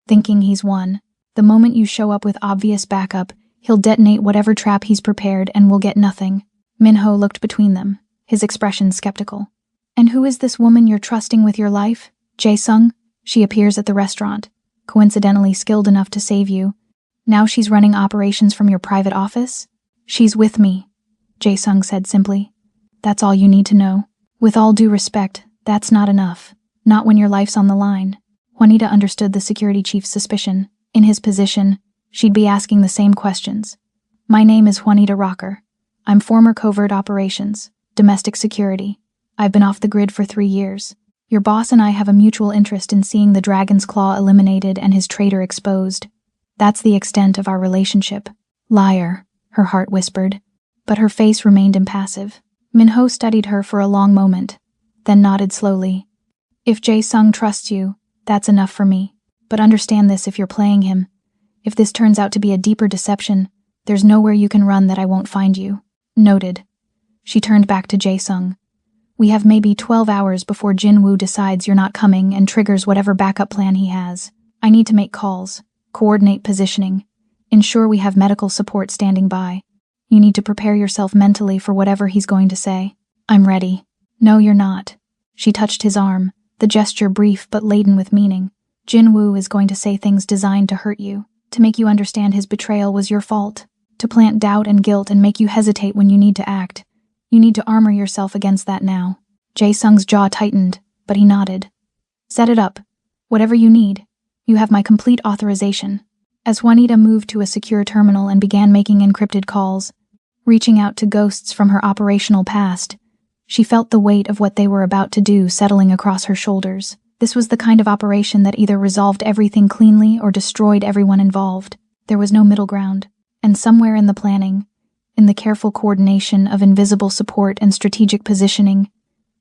Thinking he's won. The moment you show up with obvious backup, he'll detonate whatever trap he's prepared and we'll get nothing. Minho looked between them, his expression skeptical. And who is this woman you're trusting with your life? Jae-sung? She appears at the restaurant, coincidentally skilled enough to save you. Now she's running operations from your private office? She's with me, Jae-sung said simply. That's all you need to know. With all due respect, that's not enough. Not when your life's on the line. Juanita understood the security chief's suspicion. In his position, she'd be asking the same questions. My name is Juanita Rocker. I'm former covert operations, domestic security. I've been off the grid for 3 years. Your boss and I have a mutual interest in seeing the Dragon's Claw eliminated and his traitor exposed. That's the extent of our relationship. Liar, her heart whispered. But her face remained impassive. Minho studied her for a long moment, then nodded slowly. If Jae-sung trusts you, that's enough for me. But understand this if you're playing him. If this turns out to be a deeper deception, there's nowhere you can run that I won't find you. Noted. She turned back to Jae-sung. We have maybe 12 hours before Jinwoo decides you're not coming and triggers whatever backup plan he has. I need to make calls, coordinate positioning, ensure we have medical support standing by. You need to prepare yourself mentally for whatever he's going to say. I'm ready. No, you're not. She touched his arm, the gesture brief but laden with meaning. Jinwoo is going to say things designed to hurt you, to make you understand his betrayal was your fault, to plant doubt and guilt and make you hesitate when you need to act. You need to armor yourself against that now. Jae-sung's jaw tightened, but he nodded. Set it up. Whatever you need. You have my complete authorization. As Juanita moved to a secure terminal and began making encrypted calls, reaching out to ghosts from her operational past, she felt the weight of what they were about to do settling across her shoulders. This was the kind of operation that either resolved everything cleanly or destroyed everyone involved. There was no middle ground. And somewhere in the planning, in the careful coordination of invisible support and strategic positioning,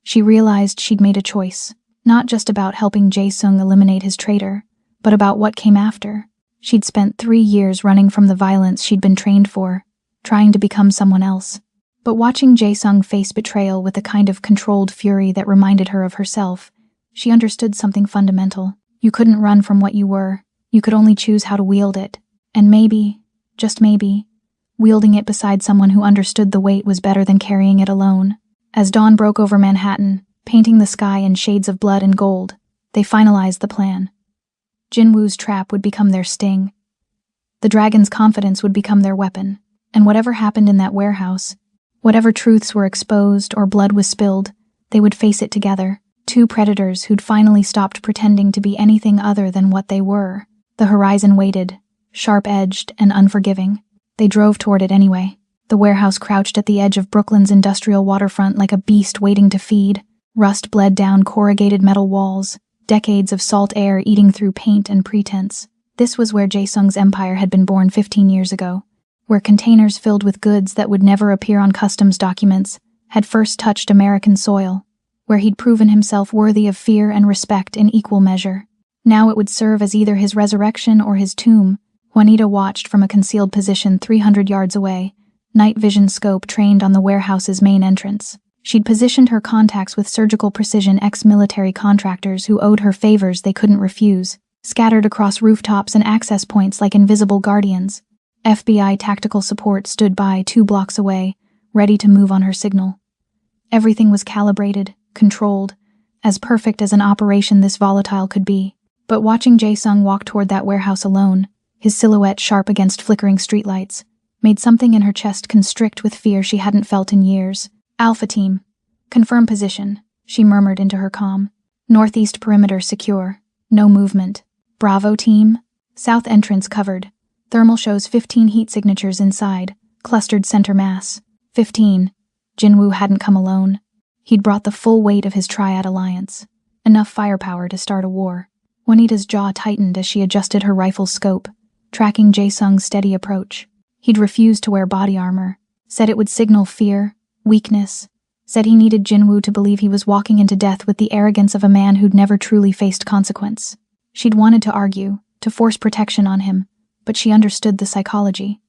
she realized she'd made a choice, not just about helping Jae-sung eliminate his traitor, but about what came after. She'd spent 3 years running from the violence she'd been trained for, trying to become someone else. But watching Jae-sung face betrayal with a kind of controlled fury that reminded her of herself, she understood something fundamental. You couldn't run from what you were. You could only choose how to wield it. And maybe, just maybe, wielding it beside someone who understood the weight was better than carrying it alone. As dawn broke over Manhattan, painting the sky in shades of blood and gold, they finalized the plan. Jinwoo's trap would become their sting. The dragon's confidence would become their weapon. And whatever happened in that warehouse, whatever truths were exposed or blood was spilled, they would face it together. 2 predators who'd finally stopped pretending to be anything other than what they were. The horizon waited, sharp-edged and unforgiving. They drove toward it anyway. The warehouse crouched at the edge of Brooklyn's industrial waterfront like a beast waiting to feed. Rust bled down corrugated metal walls, decades of salt air eating through paint and pretense. This was where Jae-sung's empire had been born 15 years ago, where containers filled with goods that would never appear on customs documents had first touched American soil, where he'd proven himself worthy of fear and respect in equal measure. Now it would serve as either his resurrection or his tomb. Juanita watched from a concealed position 300 yards away, night vision scope trained on the warehouse's main entrance. She'd positioned her contacts with surgical precision ex-military contractors who owed her favors they couldn't refuse, scattered across rooftops and access points like invisible guardians. FBI tactical support stood by 2 blocks away, ready to move on her signal. Everything was calibrated, controlled, as perfect as an operation this volatile could be. But watching Jae-sung walk toward that warehouse alone, his silhouette sharp against flickering streetlights, made something in her chest constrict with fear she hadn't felt in years. Alpha Team. Confirm position, she murmured into her comm. Northeast perimeter secure. No movement. Bravo Team. South entrance covered. Thermal shows 15 heat signatures inside, clustered center mass. 15. Jinwoo hadn't come alone. He'd brought the full weight of his triad alliance. Enough firepower to start a war. Juanita's jaw tightened as she adjusted her rifle's scope, tracking Jae-sung's steady approach. He'd refused to wear body armor, said it would signal fear, weakness, said he needed Jinwoo to believe he was walking into death with the arrogance of a man who'd never truly faced consequence. She'd wanted to argue, to force protection on him, but she understood the psychology.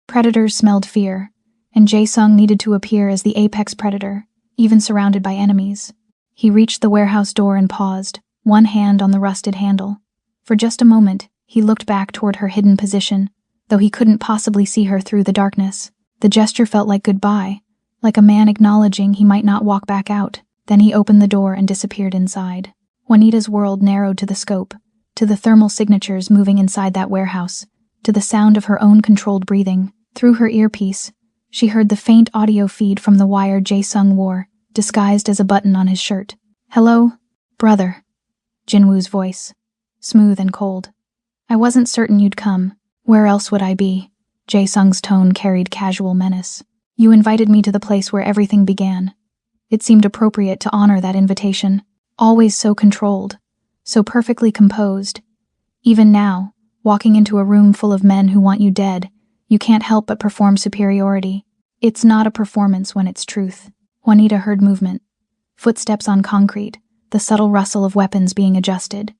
Predators smelled fear, and Jae-sung needed to appear as the apex predator, even surrounded by enemies. He reached the warehouse door and paused, one hand on the rusted handle. For just a moment, he looked back toward her hidden position, though he couldn't possibly see her through the darkness. The gesture felt like goodbye, like a man acknowledging he might not walk back out. Then he opened the door and disappeared inside. Juanita's world narrowed to the scope, to the thermal signatures moving inside that warehouse, to the sound of her own controlled breathing. Through her earpiece, she heard the faint audio feed from the wire Jae-sung wore, disguised as a button on his shirt. "Hello, brother." Jinwoo's voice, smooth and cold. "I wasn't certain you'd come. Where else would I be?" Jae-sung's tone carried casual menace. "You invited me to the place where everything began. It seemed appropriate to honor that invitation. Always so controlled, so perfectly composed. Even now, walking into a room full of men who want you dead, you can't help but perform superiority. It's not a performance when it's truth." Juanita heard movement. Footsteps on concrete, the subtle rustle of weapons being adjusted.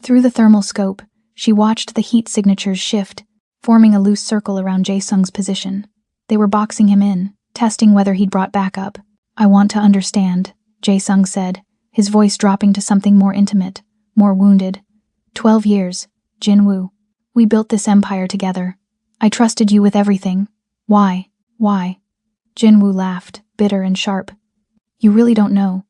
Through the thermal scope, she watched the heat signatures shift, forming a loose circle around Jae-sung's position. They were boxing him in, testing whether he'd brought backup. "I want to understand," Jae-sung said, his voice dropping to something more intimate, more wounded. 12 years, Jinwoo. We built this empire together. I trusted you with everything. Why? Jinwoo laughed, bitter and sharp. "You really don't know.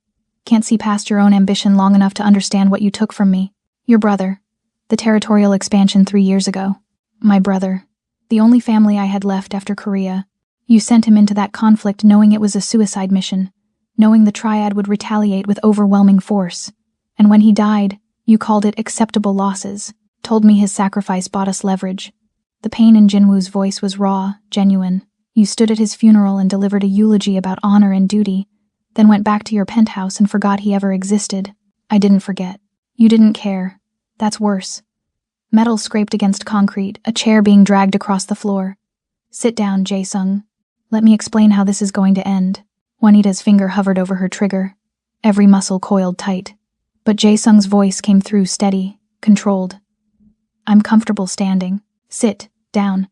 Can't see past your own ambition long enough to understand what you took from me. Your brother. The territorial expansion 3 years ago. My brother. The only family I had left after Korea. You sent him into that conflict knowing it was a suicide mission, knowing the triad would retaliate with overwhelming force. And when he died, you called it acceptable losses, told me his sacrifice bought us leverage." The pain in Jinwoo's voice was raw, genuine. "You stood at his funeral and delivered a eulogy about honor and duty, then went back to your penthouse and forgot he ever existed." "I didn't forget. You didn't care. That's worse." Metal scraped against concrete, a chair being dragged across the floor. "Sit down, Jae-sung. Let me explain how this is going to end." Juanita's finger hovered over her trigger, every muscle coiled tight. But Jae-sung's voice came through steady, controlled. "I'm comfortable standing. Sit down."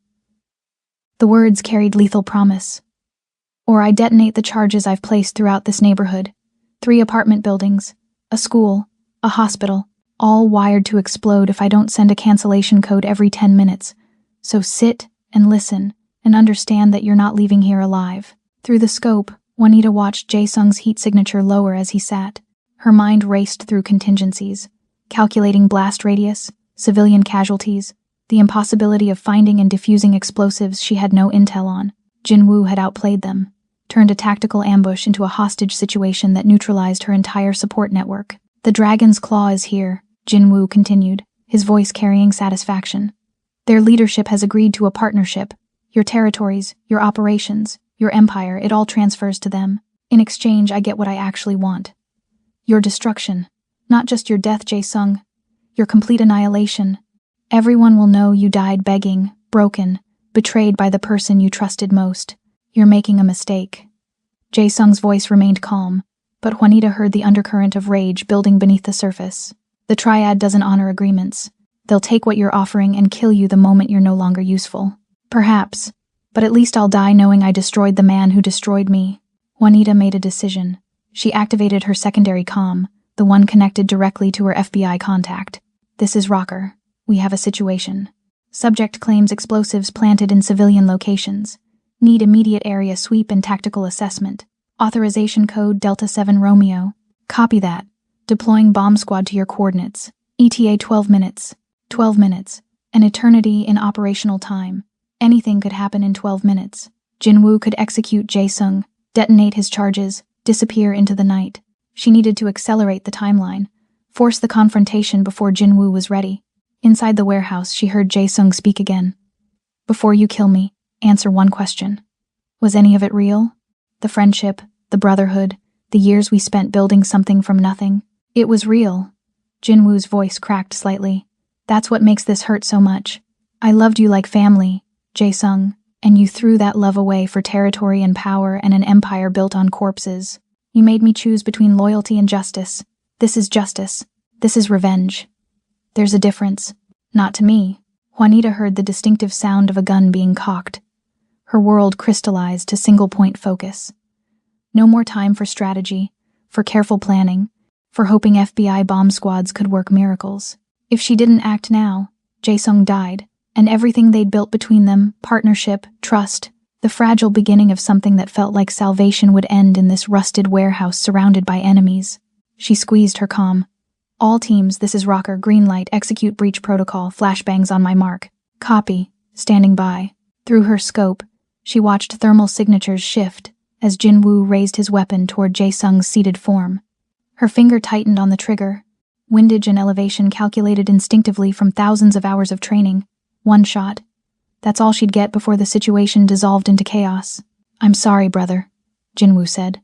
The words carried lethal promise. "Or I detonate the charges I've placed throughout this neighborhood. 3 apartment buildings, a school, a hospital, all wired to explode if I don't send a cancellation code every 10 minutes. So sit and listen and understand that you're not leaving here alive." Through the scope, Juanita watched Jae-sung's heat signature lower as he sat. Her mind raced through contingencies, calculating blast radius, civilian casualties, the impossibility of finding and defusing explosives she had no intel on. Jinwoo had outplayed them, turned a tactical ambush into a hostage situation that neutralized her entire support network. "The dragon's claw is here," Jinwoo continued, his voice carrying satisfaction. "Their leadership has agreed to a partnership. Your territories, your operations, your empire, it all transfers to them. In exchange, I get what I actually want. Your destruction. Not just your death, Jae-sung. Your complete annihilation. Everyone will know you died begging, broken, betrayed by the person you trusted most. You're making a mistake." Jae-sung's voice remained calm, but Juanita heard the undercurrent of rage building beneath the surface. "The triad doesn't honor agreements. They'll take what you're offering and kill you the moment you're no longer useful. Perhaps, but at least I'll die knowing I destroyed the man who destroyed me." Juanita made a decision. She activated her secondary comm, the one connected directly to her FBI contact. "This is Rocker. We have a situation. Subject claims explosives planted in civilian locations. Need immediate area sweep and tactical assessment. Authorization code Delta 7 Romeo." "Copy that. Deploying bomb squad to your coordinates. ETA 12 minutes. 12 minutes. An eternity in operational time. Anything could happen in 12 minutes. Jinwoo could execute Jae-sung, detonate his charges, disappear into the night. She needed to accelerate the timeline, force the confrontation before Jinwoo was ready. Inside the warehouse, she heard Jae-sung speak again. Before you kill me, answer one question. Was any of it real? The friendship, the brotherhood, the years we spent building something from nothing? It was real. Jinwoo's voice cracked slightly. That's what makes this hurt so much. I loved you like family, Jae-sung, and you threw that love away for territory and power and an empire built on corpses. You made me choose between loyalty and justice. This is justice. This is revenge. There's a difference. Not to me. Juanita heard the distinctive sound of a gun being cocked. Her world crystallized to single-point focus. No more time for strategy, for careful planning, for hoping FBI bomb squads could work miracles. If she didn't act now, Jae-sung died, and everything they'd built between them, partnership, trust, the fragile beginning of something that felt like salvation would end in this rusted warehouse surrounded by enemies. She squeezed her comm. All teams, this is Rocker, green light, execute breach protocol, flashbangs on my mark. Copy, standing by. Through her scope, she watched thermal signatures shift as Jinwoo raised his weapon toward Jae-sung's seated form. Her finger tightened on the trigger. Windage and elevation calculated instinctively from thousands of hours of training. One shot. That's all she'd get before the situation dissolved into chaos. I'm sorry, brother, Jinwoo said,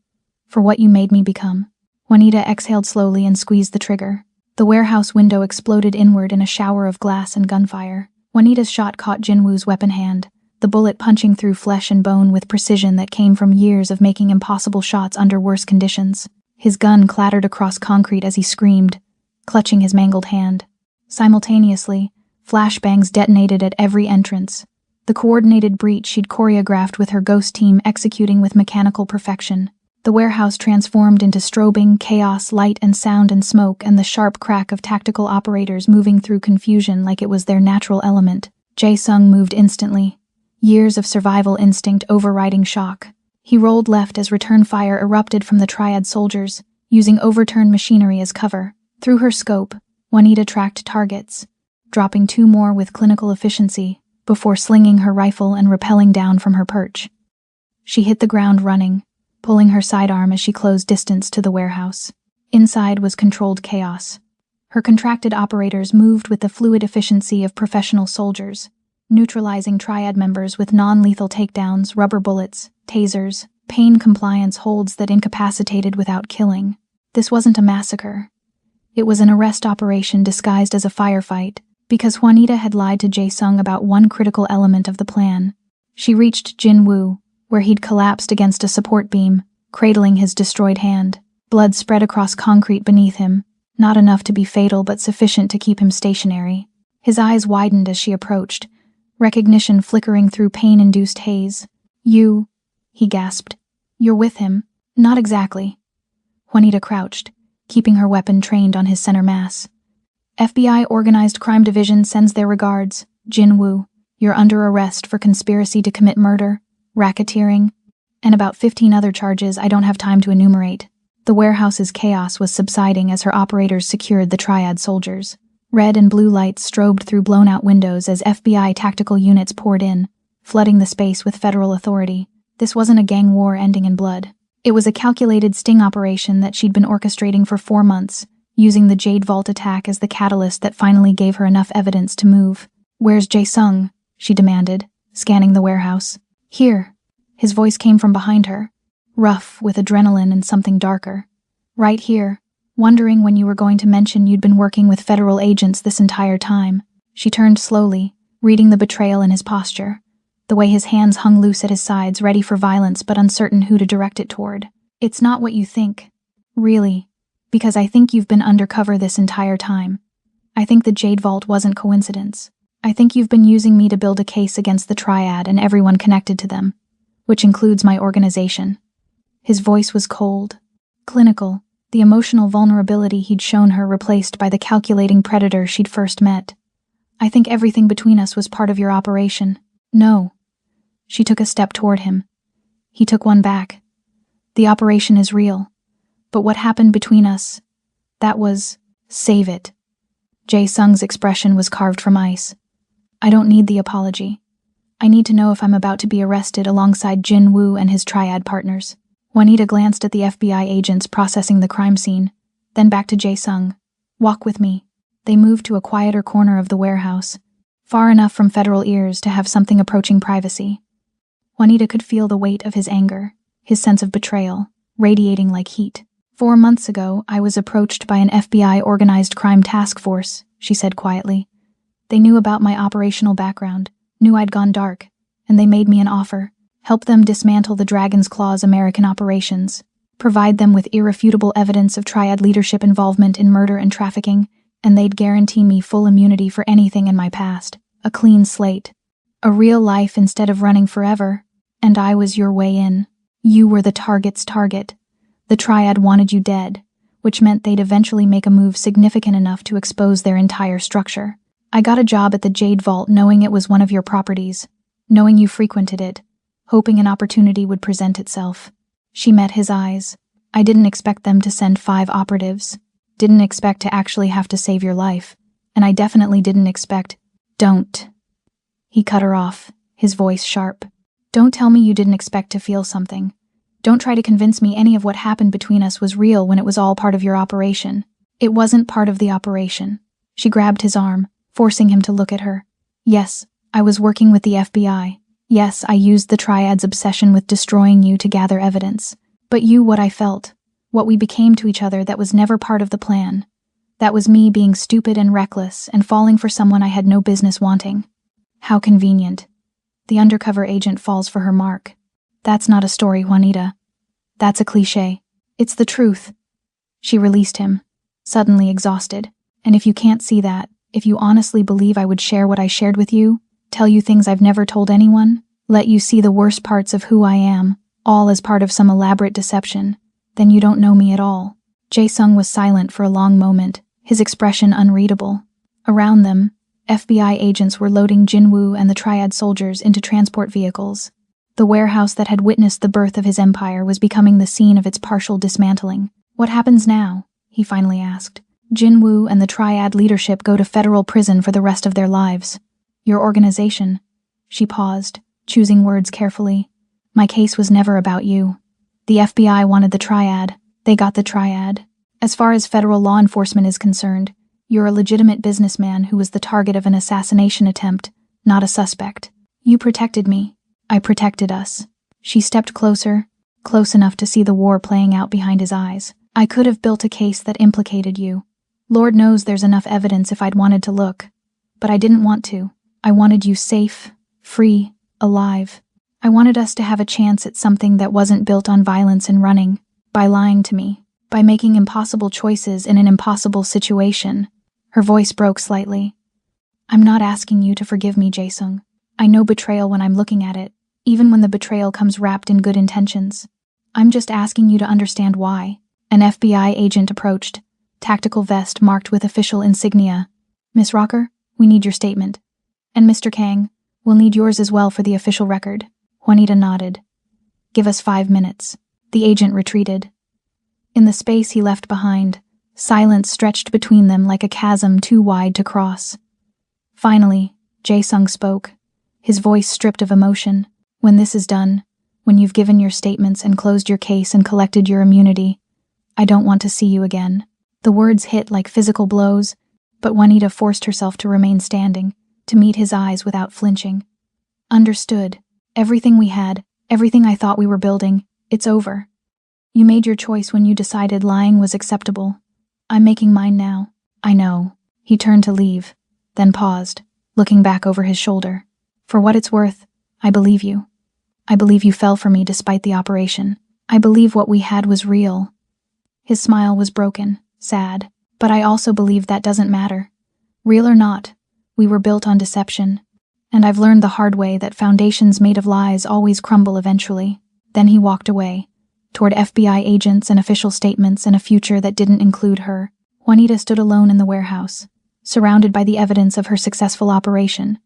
for what you made me become. Juanita exhaled slowly and squeezed the trigger. The warehouse window exploded inward in a shower of glass and gunfire. Juanita's shot caught Jinwoo's weapon hand, the bullet punching through flesh and bone with precision that came from years of making impossible shots under worse conditions. His gun clattered across concrete as he screamed, clutching his mangled hand. Simultaneously, flashbangs detonated at every entrance, the coordinated breach she'd choreographed with her ghost team executing with mechanical perfection. The warehouse transformed into strobing, chaos, light and sound and smoke, and the sharp crack of tactical operators moving through confusion like it was their natural element. Jae-sung moved instantly, years of survival instinct overriding shock. He rolled left as return fire erupted from the Triad soldiers, using overturned machinery as cover. Through her scope, Juanita tracked targets, dropping 2 more with clinical efficiency, before slinging her rifle and rappelling down from her perch. She hit the ground running, pulling her sidearm as she closed distance to the warehouse. Inside was controlled chaos. Her contracted operators moved with the fluid efficiency of professional soldiers, neutralizing Triad members with non-lethal takedowns, rubber bullets, tasers, pain compliance holds that incapacitated without killing. This wasn't a massacre. It was an arrest operation disguised as a firefight, because Juanita had lied to Jae-sung about one critical element of the plan. She reached Jinwoo, where he'd collapsed against a support beam, cradling his destroyed hand. Blood spread across concrete beneath him, not enough to be fatal but sufficient to keep him stationary. His eyes widened as she approached, recognition flickering through pain-induced haze. You, he gasped. You're with him? Not exactly. Juanita crouched, keeping her weapon trained on his center mass. FBI Organized Crime Division sends their regards. Jinwoo, you're under arrest for conspiracy to commit murder, racketeering, and about 15 other charges I don't have time to enumerate. The warehouse's chaos was subsiding as her operators secured the Triad soldiers. Red and blue lights strobed through blown-out windows as FBI tactical units poured in, flooding the space with federal authority. This wasn't a gang war ending in blood. It was a calculated sting operation that she'd been orchestrating for 4 months, using the Jade Vault attack as the catalyst that finally gave her enough evidence to move. Where's Jae-sung? She demanded, scanning the warehouse. Here. His voice came from behind her, rough with adrenaline and something darker. Right here, wondering when you were going to mention you'd been working with federal agents this entire time. She turned slowly, reading the betrayal in his posture, the way his hands hung loose at his sides, ready for violence but uncertain who to direct it toward. It's not what you think. Really. Because I think you've been undercover this entire time. I think the Jade Vault wasn't coincidence. I think you've been using me to build a case against the Triad and everyone connected to them, which includes my organization. His voice was cold, clinical, the emotional vulnerability he'd shown her replaced by the calculating predator she'd first met. I think everything between us was part of your operation. No. She took a step toward him. He took one back. The operation is real. But what happened between us, That was, save it. Jae Sung's expression was carved from ice. I don't need the apology. I need to know if I'm about to be arrested alongside Jin Woo and his triad partners. Juanita glanced at the FBI agents processing the crime scene, then back to Jae Sung. Walk with me. They moved to a quieter corner of the warehouse, far enough from federal ears to have something approaching privacy. Juanita could feel the weight of his anger, his sense of betrayal, radiating like heat. 4 months ago, I was approached by an FBI organized crime task force, she said quietly. They knew about my operational background, knew I'd gone dark, and they made me an offer. Help them dismantle the Dragon's Claw's American operations, provide them with irrefutable evidence of triad leadership involvement in murder and trafficking, and they'd guarantee me full immunity for anything in my past, a clean slate, a real life instead of running forever, and I was your way in. You were the target's target. The triad wanted you dead, which meant they'd eventually make a move significant enough to expose their entire structure. I got a job at the Jade Vault knowing it was one of your properties, knowing you frequented it, hoping an opportunity would present itself. She met his eyes. I didn't expect them to send 5 operatives, didn't expect to actually have to save your life, and I definitely didn't expect— Don't. He cut her off, his voice sharp. Don't tell me you didn't expect to feel something. Don't try to convince me any of what happened between us was real when it was all part of your operation. It wasn't part of the operation. She grabbed his arm, forcing him to look at her. Yes, I was working with the FBI. Yes, I used the Triad's obsession with destroying you to gather evidence. But what I felt, what we became to each other that was never part of the plan. That was me being stupid and reckless and falling for someone I had no business wanting. How convenient. The undercover agent falls for her mark. That's not a story, Juanita. That's a cliché. It's the truth. She released him, suddenly exhausted. And if you can't see that, if you honestly believe I would share what I shared with you, tell you things I've never told anyone, let you see the worst parts of who I am, all as part of some elaborate deception, then you don't know me at all. Jae Sung was silent for a long moment, his expression unreadable. Around them, FBI agents were loading Jinwoo and the Triad soldiers into transport vehicles. The warehouse that had witnessed the birth of his empire was becoming the scene of its partial dismantling. What happens now? He finally asked. Jinwoo and the Triad leadership go to federal prison for the rest of their lives. Your organization. She paused, choosing words carefully. My case was never about you. The FBI wanted the Triad. They got the Triad. As far as federal law enforcement is concerned, you're a legitimate businessman who was the target of an assassination attempt, not a suspect. You protected me. I protected us. She stepped closer, close enough to see the war playing out behind his eyes. I could have built a case that implicated you. Lord knows there's enough evidence if I'd wanted to look. But I didn't want to. I wanted you safe, free, alive. I wanted us to have a chance at something that wasn't built on violence and running, by lying to me, by making impossible choices in an impossible situation. Her voice broke slightly. I'm not asking you to forgive me, Jae Sung. I know betrayal when I'm looking at it, even when the betrayal comes wrapped in good intentions. I'm just asking you to understand why. An FBI agent approached, tactical vest marked with official insignia. Miss Rocker, we need your statement. And Mr. Kang, we'll need yours as well for the official record. Juanita nodded. Give us 5 minutes. The agent retreated. In the space he left behind, silence stretched between them like a chasm too wide to cross. Finally, Jae Sung spoke, his voice stripped of emotion. When this is done, when you've given your statements and closed your case and collected your immunity, I don't want to see you again. The words hit like physical blows, but Juanita forced herself to remain standing, to meet his eyes without flinching. Understood. Everything we had, everything I thought we were building, it's over. You made your choice when you decided lying was acceptable. I'm making mine now. I know. He turned to leave, then paused, looking back over his shoulder. For what it's worth, I believe you. I believe you fell for me despite the operation. I believe what we had was real. His smile was broken, sad, but I also believe that doesn't matter. Real or not, we were built on deception, and I've learned the hard way that foundations made of lies always crumble eventually. Then he walked away, toward FBI agents and official statements and a future that didn't include her. Juanita stood alone in the warehouse, surrounded by the evidence of her successful operation,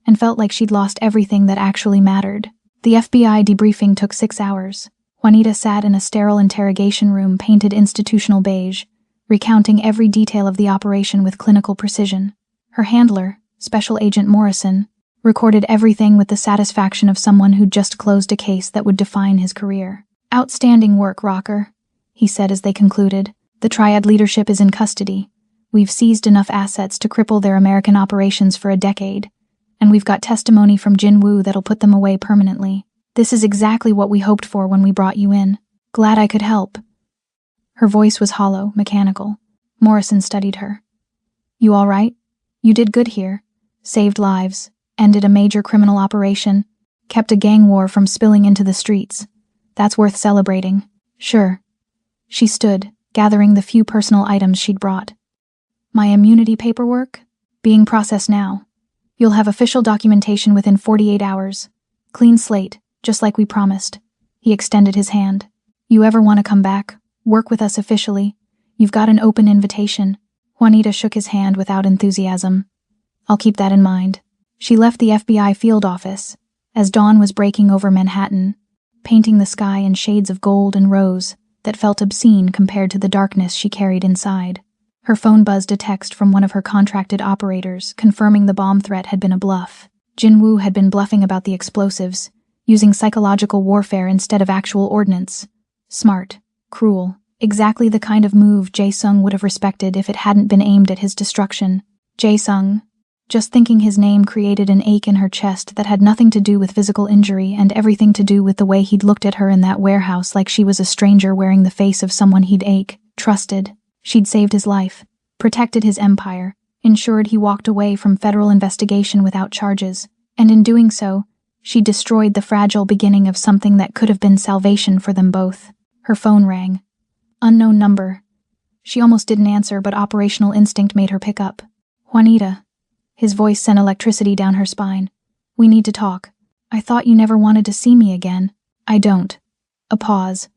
and felt like she'd lost everything that actually mattered. The FBI debriefing took 6 hours. Juanita sat in a sterile interrogation room painted institutional beige, recounting every detail of the operation with clinical precision. Her handler, Special Agent Morrison, recorded everything with the satisfaction of someone who'd just closed a case that would define his career. "Outstanding work, Rocker," he said as they concluded. "The Triad leadership is in custody. We've seized enough assets to cripple their American operations for a decade, and we've got testimony from Jin Woo that'll put them away permanently. This is exactly what we hoped for when we brought you in. Glad I could help." Her voice was hollow, mechanical. Morrison studied her. "You all right? You did good here. Saved lives, ended a major criminal operation, kept a gang war from spilling into the streets. That's worth celebrating." "Sure." She stood, gathering the few personal items she'd brought. "My immunity paperwork? Being processed now. You'll have official documentation within 48 hours. Clean slate, just like we promised." He extended his hand. "You ever want to come back, work with us officially, you've got an open invitation." Juanita shook his hand without enthusiasm. "I'll keep that in mind." She left the FBI field office as dawn was breaking over Manhattan, painting the sky in shades of gold and rose that felt obscene compared to the darkness she carried inside. Her phone buzzed a text from one of her contracted operators confirming the bomb threat had been a bluff. Jin Woo had been bluffing about the explosives, using psychological warfare instead of actual ordnance. Smart, cruel, exactly the kind of move Jae-sung would have respected if it hadn't been aimed at his destruction. Jae-sung. Just thinking his name created an ache in her chest that had nothing to do with physical injury and everything to do with the way he'd looked at her in that warehouse like she was a stranger wearing the face of someone he'd trusted. She'd saved his life, protected his empire, ensured he walked away from federal investigation without charges, and in doing so, she destroyed the fragile beginning of something that could have been salvation for them both. Her phone rang. Unknown number. She almost didn't answer, but operational instinct made her pick up. "Juanita." His voice sent electricity down her spine. "We need to talk. I thought you never wanted to see me again." "I don't." A pause.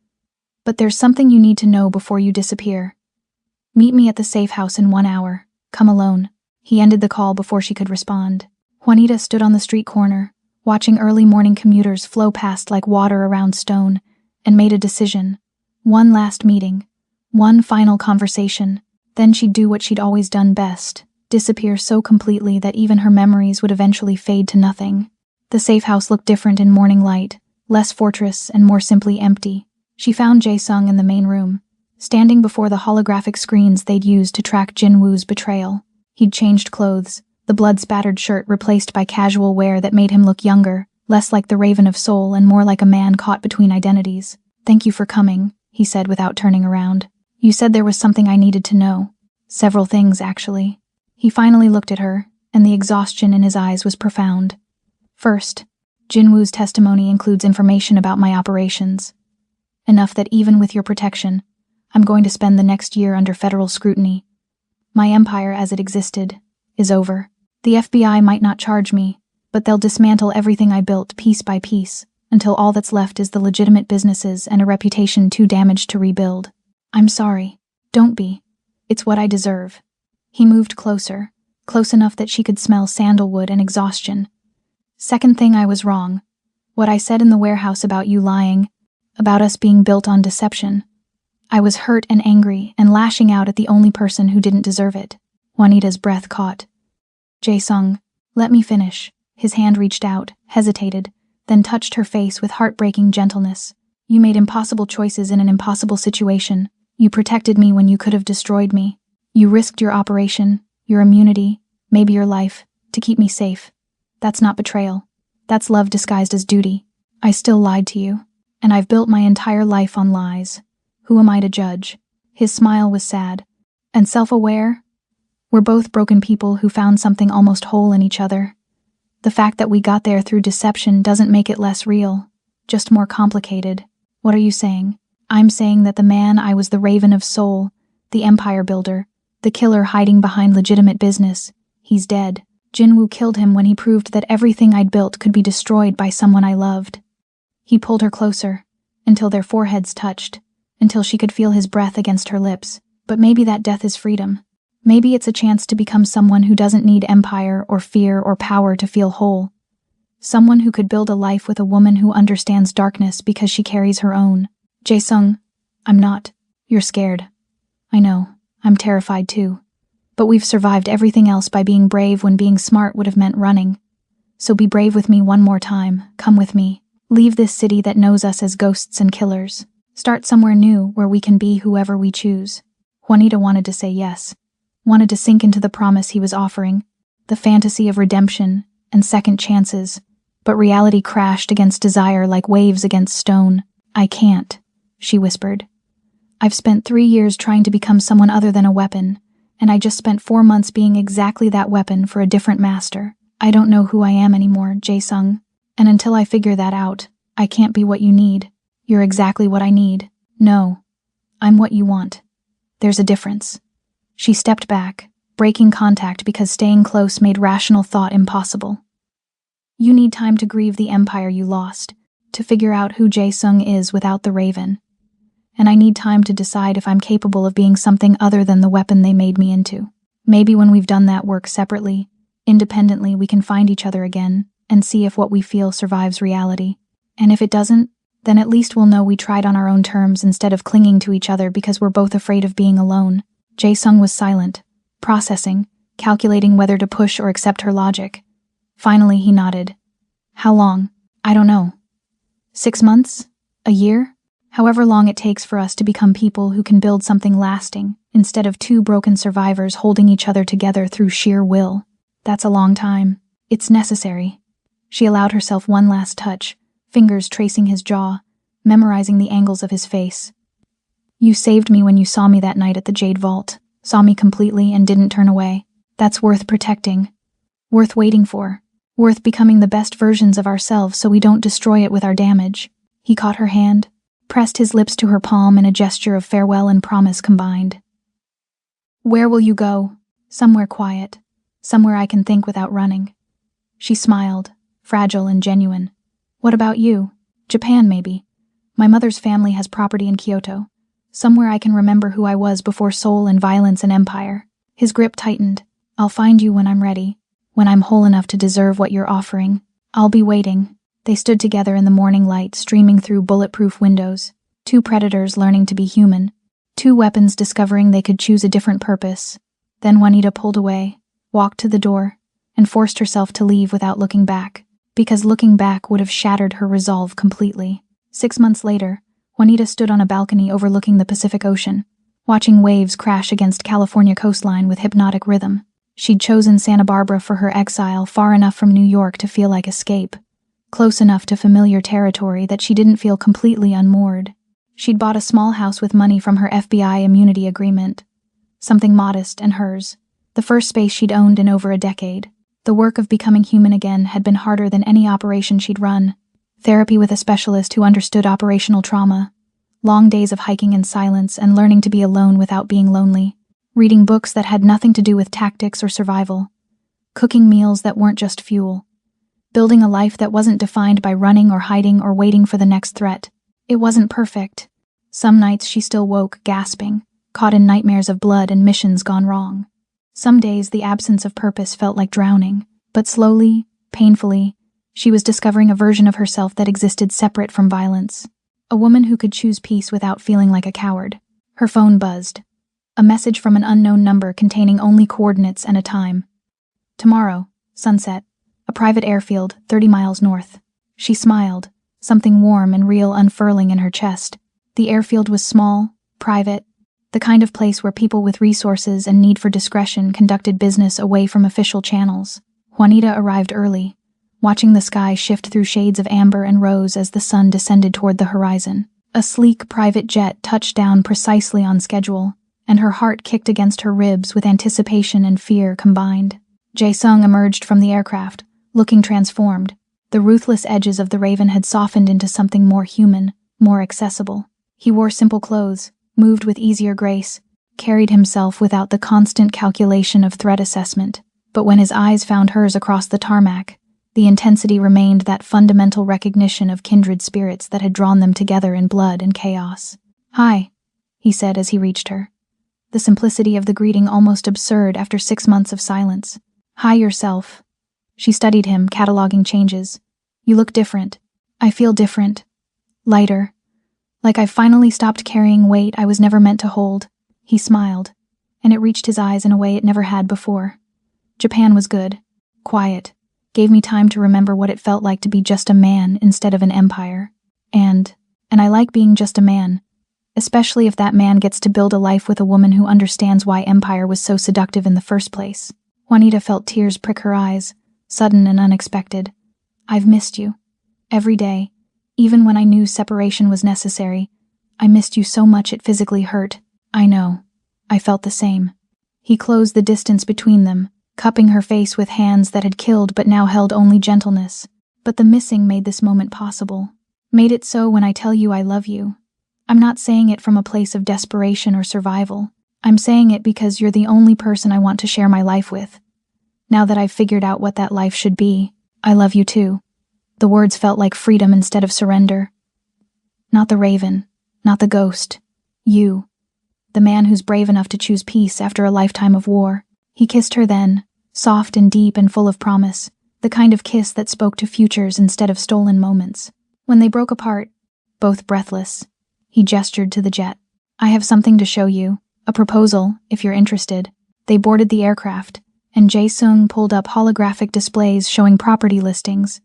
"But there's something you need to know before you disappear. Meet me at the safe house in 1 hour. Come alone." He ended the call before she could respond. Juanita stood on the street corner, watching early morning commuters flow past like water around stone, and made a decision. One last meeting. One final conversation. Then she'd do what she'd always done best. Disappear so completely that even her memories would eventually fade to nothing. The safe house looked different in morning light, less fortress and more simply empty. She found Jae-sung in the main room, standing before the holographic screens they'd used to track Jin Woo's betrayal. He'd changed clothes, the blood-spattered shirt replaced by casual wear that made him look younger, less like the Raven of Soul and more like a man caught between identities. "Thank you for coming," he said without turning around. "You said there was something I needed to know. Several things, actually." He finally looked at her, and the exhaustion in his eyes was profound. "First, Jin Woo's testimony includes information about my operations. Enough that even with your protection, I'm going to spend the next year under federal scrutiny. My empire as it existed is over. The FBI might not charge me, but they'll dismantle everything I built piece by piece, until all that's left is the legitimate businesses and a reputation too damaged to rebuild. I'm sorry. Don't be. It's what I deserve." He moved closer, close enough that she could smell sandalwood and exhaustion. "Second thing, I was wrong. What I said in the warehouse about you lying, about us being built on deception. I was hurt and angry and lashing out at the only person who didn't deserve it." Juanita's breath caught. "Jae-sung, let me finish." His hand reached out, hesitated, then touched her face with heartbreaking gentleness. "You made impossible choices in an impossible situation. You protected me when you could have destroyed me. You risked your operation, your immunity, maybe your life, to keep me safe. That's not betrayal. That's love disguised as duty. I still lied to you, and I've built my entire life on lies. Who am I to judge?" His smile was sad. "And self-aware? We're both broken people who found something almost whole in each other. The fact that we got there through deception doesn't make it less real, just more complicated." "What are you saying?" "I'm saying that the man I was, the Raven of Soul, the empire builder, the killer hiding behind legitimate business, he's dead. Jin Woo killed him when he proved that everything I'd built could be destroyed by someone I loved." He pulled her closer, until their foreheads touched, until she could feel his breath against her lips. "But maybe that death is freedom. Maybe it's a chance to become someone who doesn't need empire or fear or power to feel whole. Someone who could build a life with a woman who understands darkness because she carries her own." "Jae-sung, I'm not. You're scared. I know. I'm terrified too. But we've survived everything else by being brave when being smart would have meant running. So be brave with me one more time. Come with me. Leave this city that knows us as ghosts and killers. Start somewhere new where we can be whoever we choose. Juanita wanted to say yes. Wanted to sink into the promise he was offering, the fantasy of redemption and second chances. But reality crashed against desire like waves against stone. I can't, she whispered. I've spent 3 years trying to become someone other than a weapon, and I just spent 4 months being exactly that weapon for a different master. I don't know who I am anymore, Jae-sung, and until I figure that out, I can't be what you need. You're exactly what I need. No, I'm what you want. There's a difference. She stepped back, breaking contact because staying close made rational thought impossible. You need time to grieve the empire you lost, to figure out who Jae-sung is without the Raven. And I need time to decide if I'm capable of being something other than the weapon they made me into. Maybe when we've done that work separately, independently, we can find each other again and see if what we feel survives reality. And if it doesn't, then at least we'll know we tried on our own terms instead of clinging to each other because we're both afraid of being alone. Jae-sung was silent, processing, calculating whether to push or accept her logic. Finally, he nodded. How long? I don't know. 6 months? A year? However long it takes for us to become people who can build something lasting, instead of 2 broken survivors holding each other together through sheer will. That's a long time. It's necessary. She allowed herself one last touch, fingers tracing his jaw, memorizing the angles of his face. You saved me when you saw me that night at the Jade Vault, saw me completely and didn't turn away. That's worth protecting. Worth waiting for. Worth becoming the best versions of ourselves so we don't destroy it with our damage. He caught her hand, pressed his lips to her palm in a gesture of farewell and promise combined. Where will you go? Somewhere quiet. Somewhere I can think without running. She smiled, fragile and genuine. What about you? Japan, maybe. My mother's family has property in Kyoto. Somewhere I can remember who I was before soul and violence and empire. His grip tightened. I'll find you when I'm ready. When I'm whole enough to deserve what you're offering. I'll be waiting. They stood together in the morning light streaming through bulletproof windows. 2 predators learning to be human. 2 weapons discovering they could choose a different purpose. Then Juanita pulled away, walked to the door, and forced herself to leave without looking back, because looking back would have shattered her resolve completely. 6 months later, Juanita stood on a balcony overlooking the Pacific Ocean, watching waves crash against California coastline with hypnotic rhythm. She'd chosen Santa Barbara for her exile, far enough from New York to feel like escape, close enough to familiar territory that she didn't feel completely unmoored. She'd bought a small house with money from her FBI immunity agreement, something modest and hers, the first space she'd owned in over a decade. The work of becoming human again had been harder than any operation she'd run. Therapy with a specialist who understood operational trauma, long days of hiking in silence and learning to be alone without being lonely. Reading books that had nothing to do with tactics or survival, cooking meals that weren't just fuel, building a life that wasn't defined by running or hiding or waiting for the next threat. It wasn't perfect. Some nights she still woke, gasping, caught in nightmares of blood and missions gone wrong. Some days the absence of purpose felt like drowning, but slowly, painfully, she was discovering a version of herself that existed separate from violence. A woman who could choose peace without feeling like a coward. Her phone buzzed. A message from an unknown number containing only coordinates and a time. Tomorrow, sunset, a private airfield 30 miles north. She smiled, something warm and real unfurling in her chest. The airfield was small, private, the kind of place where people with resources and need for discretion conducted business away from official channels. Juanita arrived early, watching the sky shift through shades of amber and rose as the sun descended toward the horizon. A sleek private jet touched down precisely on schedule, and her heart kicked against her ribs with anticipation and fear combined. Jae-sung emerged from the aircraft, looking transformed. The ruthless edges of the Raven had softened into something more human, more accessible. He wore simple clothes, moved with easier grace, carried himself without the constant calculation of threat assessment. But when his eyes found hers across the tarmac, the intensity remained that fundamental recognition of kindred spirits that had drawn them together in blood and chaos. "Hi," he said as he reached her. The simplicity of the greeting almost absurd after 6 months of silence. "Hi yourself." She studied him, cataloging changes. "You look different." "I feel different. Lighter. Like I've finally stopped carrying weight I was never meant to hold." He smiled, and it reached his eyes in a way it never had before. Japan was good, quiet, gave me time to remember what it felt like to be just a man instead of an empire. And I like being just a man, especially if that man gets to build a life with a woman who understands why empire was so seductive in the first place. Juanita felt tears prick her eyes, sudden and unexpected. I've missed you. Every day, even when I knew separation was necessary, I missed you so much it physically hurt. I know. I felt the same. He closed the distance between them, cupping her face with hands that had killed but now held only gentleness. But the missing made this moment possible. Made it so when I tell you I love you. I'm not saying it from a place of desperation or survival. I'm saying it because you're the only person I want to share my life with. Now that I've figured out what that life should be, I love you too. The words felt like freedom instead of surrender. Not the raven, not the ghost. You. The man who's brave enough to choose peace after a lifetime of war. He kissed her then, soft and deep and full of promise, the kind of kiss that spoke to futures instead of stolen moments. When they broke apart, both breathless, he gestured to the jet. I have something to show you, a proposal, if you're interested. They boarded the aircraft, and Jae-sung pulled up holographic displays showing property listings.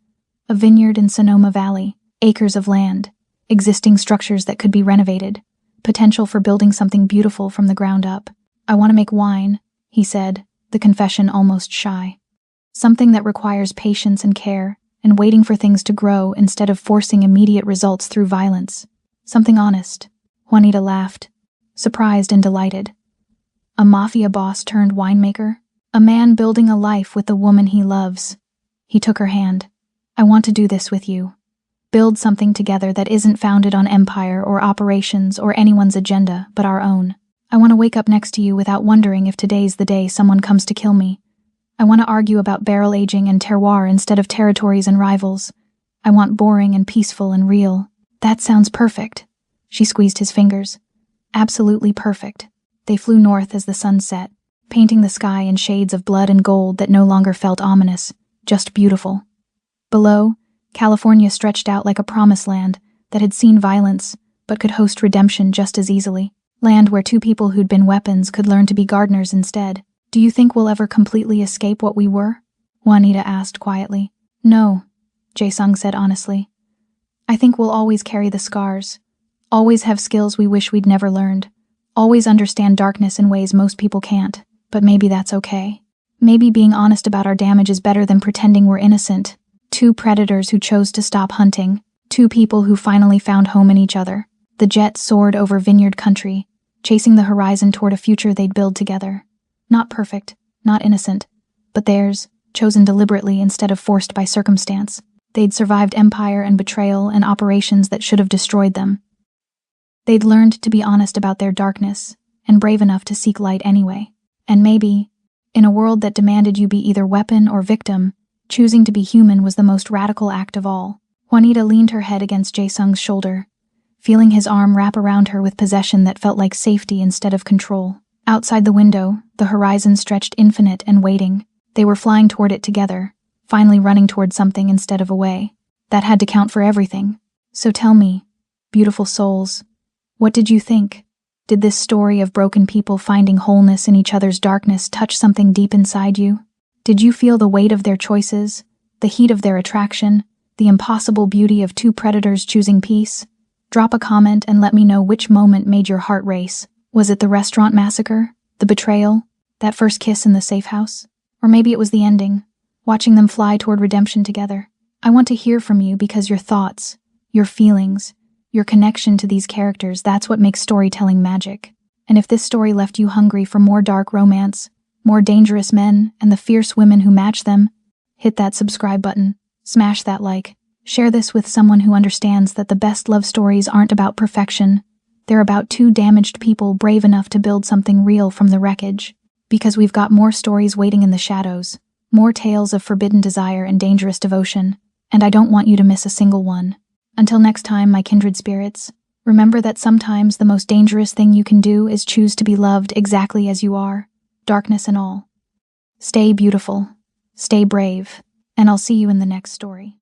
A vineyard in Sonoma Valley, acres of land, existing structures that could be renovated, potential for building something beautiful from the ground up. I want to make wine, he said, the confession almost shy. Something that requires patience and care, and waiting for things to grow instead of forcing immediate results through violence. Something honest. Juanita laughed, surprised and delighted. A mafia boss turned winemaker? A man building a life with the woman he loves. He took her hand. I want to do this with you. Build something together that isn't founded on empire or operations or anyone's agenda, but our own. I want to wake up next to you without wondering if today's the day someone comes to kill me. I want to argue about barrel aging and terroir instead of territories and rivals. I want boring and peaceful and real. That sounds perfect. She squeezed his fingers. Absolutely perfect. They flew north as the sun set, painting the sky in shades of blood and gold that no longer felt ominous, just beautiful. Below, California stretched out like a promised land that had seen violence but could host redemption just as easily. Land where two people who'd been weapons could learn to be gardeners instead. Do you think we'll ever completely escape what we were? Juanita asked quietly. No, Jae-sung said honestly. I think we'll always carry the scars, always have skills we wish we'd never learned, always understand darkness in ways most people can't, but maybe that's okay. Maybe being honest about our damage is better than pretending we're innocent. Two predators who chose to stop hunting, two people who finally found home in each other. The jet soared over vineyard country, chasing the horizon toward a future they'd build together. Not perfect, not innocent, but theirs, chosen deliberately instead of forced by circumstance. They'd survived empire and betrayal and operations that should have destroyed them. They'd learned to be honest about their darkness, and brave enough to seek light anyway. And maybe, in a world that demanded you be either weapon or victim, choosing to be human was the most radical act of all. Juanita leaned her head against Jae-sung's shoulder, feeling his arm wrap around her with possession that felt like safety instead of control. Outside the window, the horizon stretched infinite and waiting. They were flying toward it together, finally running toward something instead of away. That had to count for everything. So tell me, beautiful souls, what did you think? Did this story of broken people finding wholeness in each other's darkness touch something deep inside you? Did you feel the weight of their choices, the heat of their attraction, the impossible beauty of two predators choosing peace? Drop a comment and let me know which moment made your heart race. Was it the restaurant massacre? The betrayal? That first kiss in the safe house? Or maybe it was the ending, watching them fly toward redemption together. I want to hear from you because your thoughts, your feelings, your connection to these characters, that's what makes storytelling magic. And if this story left you hungry for more dark romance, more dangerous men, and the fierce women who match them, hit that subscribe button, smash that like, share this with someone who understands that the best love stories aren't about perfection. They're about two damaged people brave enough to build something real from the wreckage. Because we've got more stories waiting in the shadows, more tales of forbidden desire and dangerous devotion, and I don't want you to miss a single one. Until next time, my kindred spirits, remember that sometimes the most dangerous thing you can do is choose to be loved exactly as you are, darkness and all. Stay beautiful, stay brave, and I'll see you in the next story.